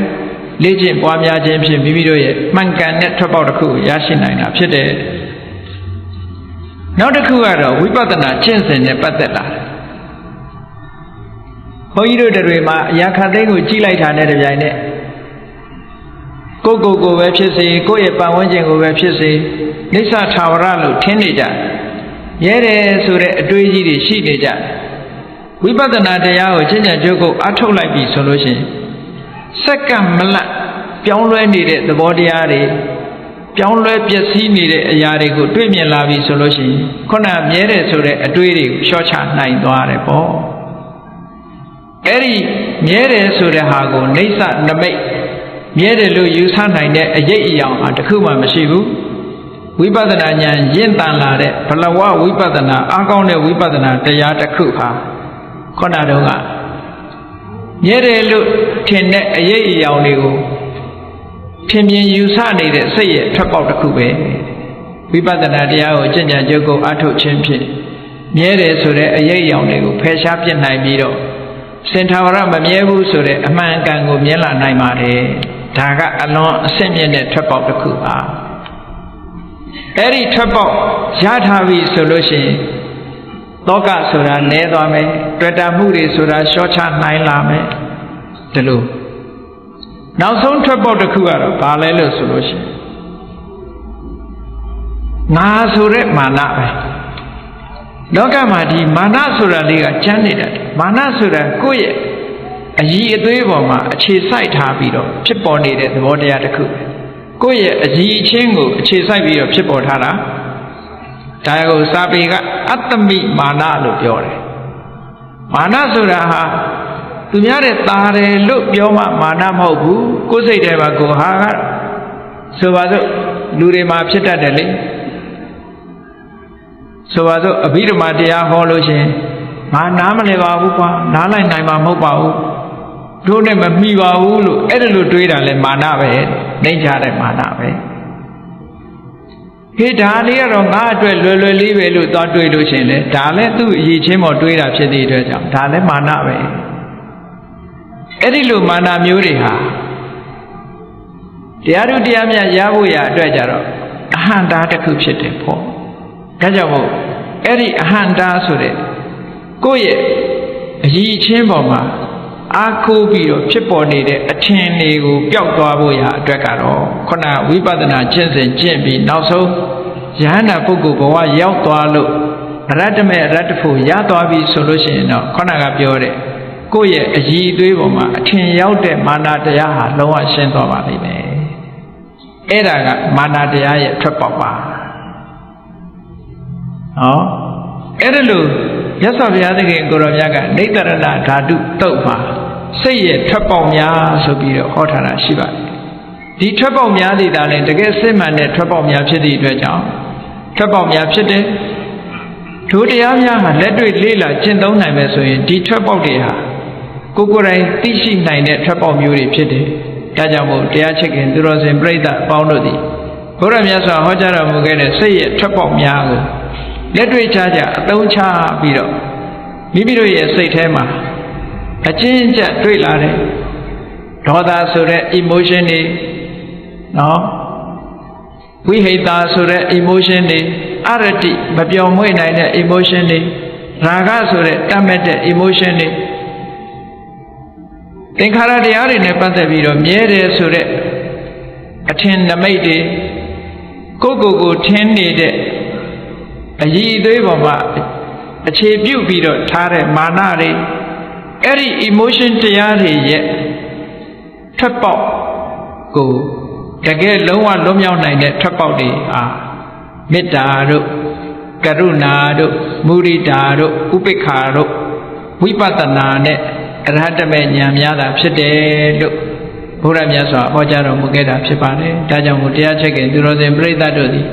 လေ့ကျင့်ပွားများခြင်းဖြင့်မိမိတို့ရဲ့မှန်ကန်တဲ့ထွက်ပေါက်တစ်ခုကိုရရှိနိုင်တာဖြစ်တယ်နောက်တစ်ခုကတော့ဝိပဿနာကျင့်စဉ်နဲ့ပတ်သက်လာတယ်ဘုန်းကြီးတို့တွေမှာအရာခတ်သိမ်းကိုကြည့်လိုက်တာနဲ့တပြိုင်နက်ကိုပဲဖြစ်စေကိုယ့်ရဲ့ပတ်ဝန်းကျင်ကိုပဲဖြစ်စေနိစ္စထာဝရလို့ထင်နေကြရဲတယ်ဆိုတဲ့အတွေးကြီးတွေရှိနေကြဝိပဿနာတရားကိုကျင့်ကြံကြိုးကိုအထုတ်လိုက်ပြီဆိုလို့ရှိရင်စက္ကန့်မလတ်ပြောင်းလဲနေတဲ့သဘောတရားတွေပြောင်းလဲပျက်စီးနေတဲ့အရာတွေကိုတွေ့မြင်လာပြီဆိုလို့ရှိရင်ခုနမြဲတယ်ဆိုတဲ့အတွေးတွေကိုလျှော့ချနိုင်သွားတယ်ပေါ့အဲ့ဒီမြဲတယ်ဆိုတဲ့ဟာကိုနိစ္စနမိတ်မြဲတယ်လို့ယူဆနိုင်တဲ့အရေးအယောင်ဟာတခုမှမရှိဘူးဝိပဿနာဉာဏ်ရင့်တန်လာတဲ့ဘလဝဝိပဿနာအားကောင်းတဲ့ဝိပဿနာတရားတစ်ခုဟာခုနတုန်းကမြဲတယ်လို့ထင်တဲ့အရေးအယောင်တွေကိုထင်မြင်ယူဆနေတဲ့စိတ်ရဲ့ထွက်ပေါက်တစ်ခုပဲဝိပဿနာတရားကိုကျင့်ကြံကြိုးကိုအထုတ်ခြင်းဖြင့်မြဲတယ်ဆိုတဲ့အရေးအယောင်တွေကိုဖယ်ရှားပြစ်နိုင်ပြီးတော့စင်ထာဝရမမြဲဘူးဆိုတဲ့အမှန်အကန်ကိုမြင်လာနိုင်ပါတယ်ဒါကအလွန်အဆင့်မြင့်တဲ့ထွက်ပေါက်တစ်ခုပါအဲ့ဒီထွက်ပေါက်ရထားပြီဆိုလို့ရှိရင်တောကဆိုတာနည်းသွားမယ်တွေ့တာမှုတွေဆိုတာလျှော့ချနိုင်လာမယ်ဒီလိုနောက်ဆုံးထွက်ပေါက်တစ်ခုကတော့ဘာလဲလို့ဆိုလို့ရှိရင်ငါဆိုတဲ့မာနပဲလောကမှာဒီမာနဆိုတာလေးကကျမ်းနေတယ်မာနဆိုတာကိုယ့်ရဲ့အည်အသွေးပေါ်မှာအခြေစိုက်ထားပြီးတော့ဖြစ်ပေါ်နေတဲ့သဘောတရားတစ်ခုကိုယ့်ရဲ့အည်အချင်းကိုအခြေစိုက်ပြီးတော့ဖြစ်ပေါ်ထားတာဒါကိုစာပေကအတ္တမိမာနလို့ပြောတယ်မာနဆိုတာဟာသူများတဲ့ตาတယ်လို့ပြောမှမာနမဟုတ်ဘူးကိုယ်စိတ်ထဲမှာကိုဟာကဆိုပါစို့လူတွေမှာဖြစ်တတ်တယ်လေဆိုပါစို့အဘိဓမ္မာတရားဟောလို့ရှင်ငါနားမလည်ပါဘူးကွာနားလိုက်နိုင်မှာမဟုတ်ပါဘူးတို့နဲ့မမှီပါဘူးလို့အဲ့ဒါလို့တွေးတာလဲမာနပဲနှိမ့်ချတဲ့မာနပဲဟေးဒါလေးကတော့ငါအတွက်လွယ်လွယ်လေးပဲလို့သွားတွေးလို့ရှင်လေဒါလည်းသူ့အရေးချင်းပေါ်တွေးတာဖြစ်တဲ့အတွက်ကြောင့်ဒါလည်းမာနပဲအဲ့ဒီလိုမာနမျိုးတွေဟာတရားတို့တရားမြတ်ရဖို့ရအတွက်ကြတော့အဟံတာတစ်ခုဖြစ်တယ်ပေါ့ဒါကြောင့်မို့အဲ့ဒီအဟံတာဆိုတဲ့ကိုယ့်ရဲ့အည်ချင်းပေါ်မှာအားကိုးပြီးတော့ဖြစ်ပေါ်နေတဲ့အထင်တွေကိုပျောက်သွားဖို့ရအတွက်ကတော့ခုနဝိပဿနာကျင့်စဉ်ကျင့်ပြီးနောက်ဆုံးယဟန္တာပုဂ္ဂိုလ်ဘဝရောက်သွားလို့ရတ္တမေရတ္တဖို့ရသွားပြီဆိုလို့ရှိရင်တော့ခုနကပြောတဲ့ကိုယ့်ရဲ့အည်အသွေးပေါ်မှာအထင်ရောက်တဲ့မာနတရားဟာလုံးဝရှင်းသွားပါလိမ့်မယ်အဲ့ဒါကမာနတရားရဲ့ထွက်ပေါက်ပါဟောအဲ့ဒါလို့မြတ်စွာဘုရားသခင်ကိုရောမြတ်ကနိတ္တရဏဓာတုတုတ်မှာစိတ်ရဲ့ထွက်ပေါက်များဆိုပြီးတော့ဟောထားတာရှိပါတယ်ဒီထွက်ပေါက်များသည်ဒါလည်းတကယ်စစ်မှန်တဲ့ထွက်ပေါက်များဖြစ်သည့်အတွက်ကြောင့်ထွက်ပေါက်များဖြစ်တဲ့ဒုတရားများဟာလက်တွေ့လေ့လာကျင့်သုံးနိုင်မယ်ဆိုရင်ဒီထွက်ပေါက်တွေဟာကိုယ်တိုင်သိရှိနိုင်တဲ့ထွက်ပေါက်မျိုးတွေဖြစ်တယ်ဒါကြောင့်မို့တရားချစ်ခင်သူတော်စင်ပြိဿအပေါင်းတို့သည်ဘုရားမြတ်စွာဟောကြားတော်မူခဲ့တဲ့စိတ်ရဲ့ထွက်ပေါက်များကိုလက်တွေ့ချအသုံးချပြီးတော့မိမိတို့ရဲ့စိတ်ထဲမှာအကျဉ်းကျတွေ့လာတဲ့ဒေါသဆိုတဲ့ emotion တွေနော်ဝိဟိတဆိုတဲ့ emotion တွေအရတိမပြောင်းမွေ့နိုင်တဲ့ emotion တွေရာဂဆိုတဲ့တတ်မဲ့တဲ့ emotion တွေသင်္ခါရတရားတွေနဲ့ပတ်သက်ပြီးတော့မြဲတယ်ဆိုတဲ့အထင်နမိတ်တွေကိုထင်းနေတဲ့အည်အသွေးပေါ်မှာအခြေပြုပြီးတော့ထားတဲ့မာနတွေအဲ့ဒီ emotion တရားတွေရဲ့ထွက်ပေါက် ကိုတကယ်လုံးဝလွတ်မြောက်နိုင်တဲ့ထွက်ပေါက်တွေဟာမေတ္တာတို့ကရုဏာတို့မုဒိတာတို့ဥပိ္ပခာတို့ဝိပဿနာနဲ့အရဟတမေဉာဏ်များတာဖြစ်တယ်လို့ဘုရားမြတ်စွာဟောကြားတော်မူခဲ့တာဖြစ်ပါတယ်။ဒါကြောင့်မို့တရားချက်ကသူတော်စင်ပြိဿတို့သည်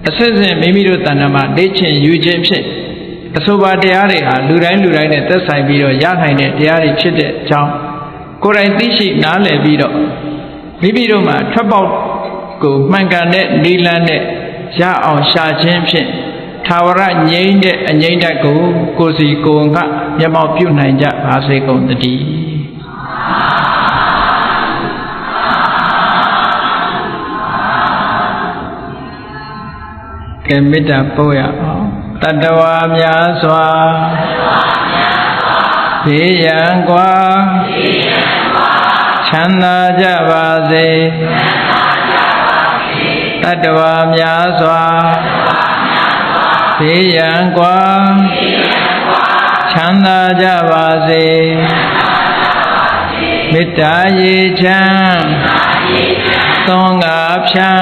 အစစ်စစ်မိမိတို့တဏ္ဍာမှာလေ့ကျင့်ယူခြင်းဖြင့်အဆိုပါတရားတွေဟာလူတိုင်းနဲ့သက်ဆိုင်ပြီးတော့ရနိုင်တဲ့တရားတွေဖြစ်တဲ့အကြောင်းကိုယ်တိုင်သိရှိနားလည်ပြီးတော့မိမိတို့မှာထွက်ပေါက်ကိုမှန်ကန်တဲ့နိလန်းနဲ့ရအောင်ရှာခြင်းဖြင့်ထာဝရငြိမ်းတဲ့အငြိမ့်တက်ကိုကိုယ်စီကိုယ်ငှမျက်မှောက်ပြုနိုင်ကြပါစေကုန်သတည်းကဲမေတ္တာပို့ရအောင်တတ္တဝါများစွာဘေးရန်ကွာချမ်းသာကြပါစေတတ္တဝါများစွာဘေးရန်ကွာချမ်းသာကြပါစေမေတ္တာရေချမ်းသွန်ငါဖြံ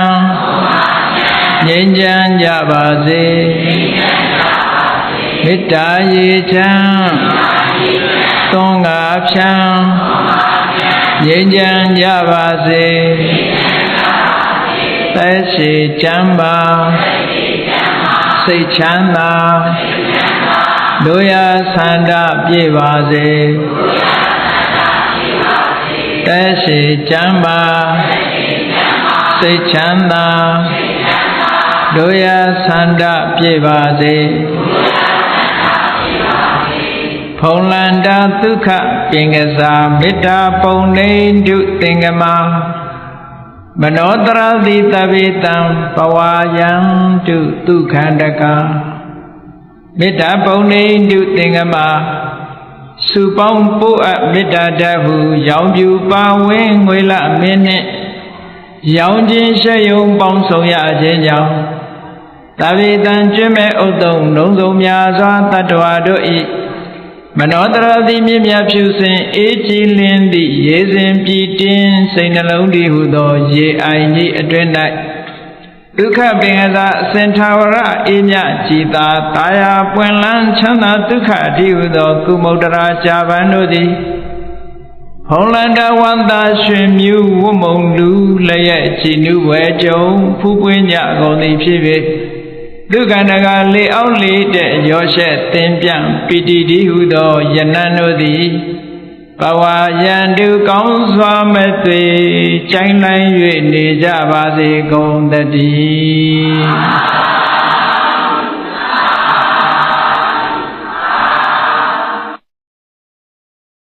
ငြိမ်းချမ်းကြပါစေမေတ္တာရေချမ်းသွန်ငါဖြံငြိမ်းချမ်းကြပါစေသက်ရှိချမ်းပါစိတ်ချမ်းသာတို့ရဆန္ဒပြည့်ပါစေသက်ရှိချမ်းပါစိတ်ချမ်းသာတို့ရဆန္ဒပြည့်ပါစေဖုံလန္တာဒုက္ခပင်ကစားမေတ္တာပုံနေတုသင်္ကမမနောတရတိတပိတံပဝါယံတုဒုက္ခန္တကမေတ္တာပုံနေတုသင်္ကမစုပေါင်းပို့အပ်မေတ္တာတဟုရောင်ပြူပါဝင်းငွေလမင်းနှင့်ရောင်ခြင်းရှယုံပေါင်းဆောင်ရခြင်းကြောင့်တပိတံကျွမဲ့ဥဒ္ဒုံလုံးစုံများစွာတတ္တဝါတို့၏မနောတရတိမြင့်မြတ်ဖြူစင်အေးကြည်လင်းသည့်ရေစဉ်ပြည်တင်းစိတ်နှလုံးတည်ဟုသောရေအိုင်ကြီးအတွင်း၌ဒုက္ခပင်ကသာအစဉ်ထာဝရအေးမြကြည်သာတာယာပွင့်လန်းချမ်းသာဒုက္ခအထိဟုသောကုမုဒ္ဒရာရှားပန်းတို့သည်ဟောလန္တဝန္တာရွှင်မြူဝမုံလူလည်းရဲ့ကြည်နုဝဲကြုံဖူးပွင့်ကြကုန်သည်ဖြစ်၍ဒုက္ခန္တကလေအောင်လေတဲ့ရောရှက်သင်ပြန့်ပိတိတိဟုသောယနံတို့သည်ဘဝယံတုကောင်းစွာမသွေကြိုင်လိုက်၍နေကြပါစေကုန်သတည်း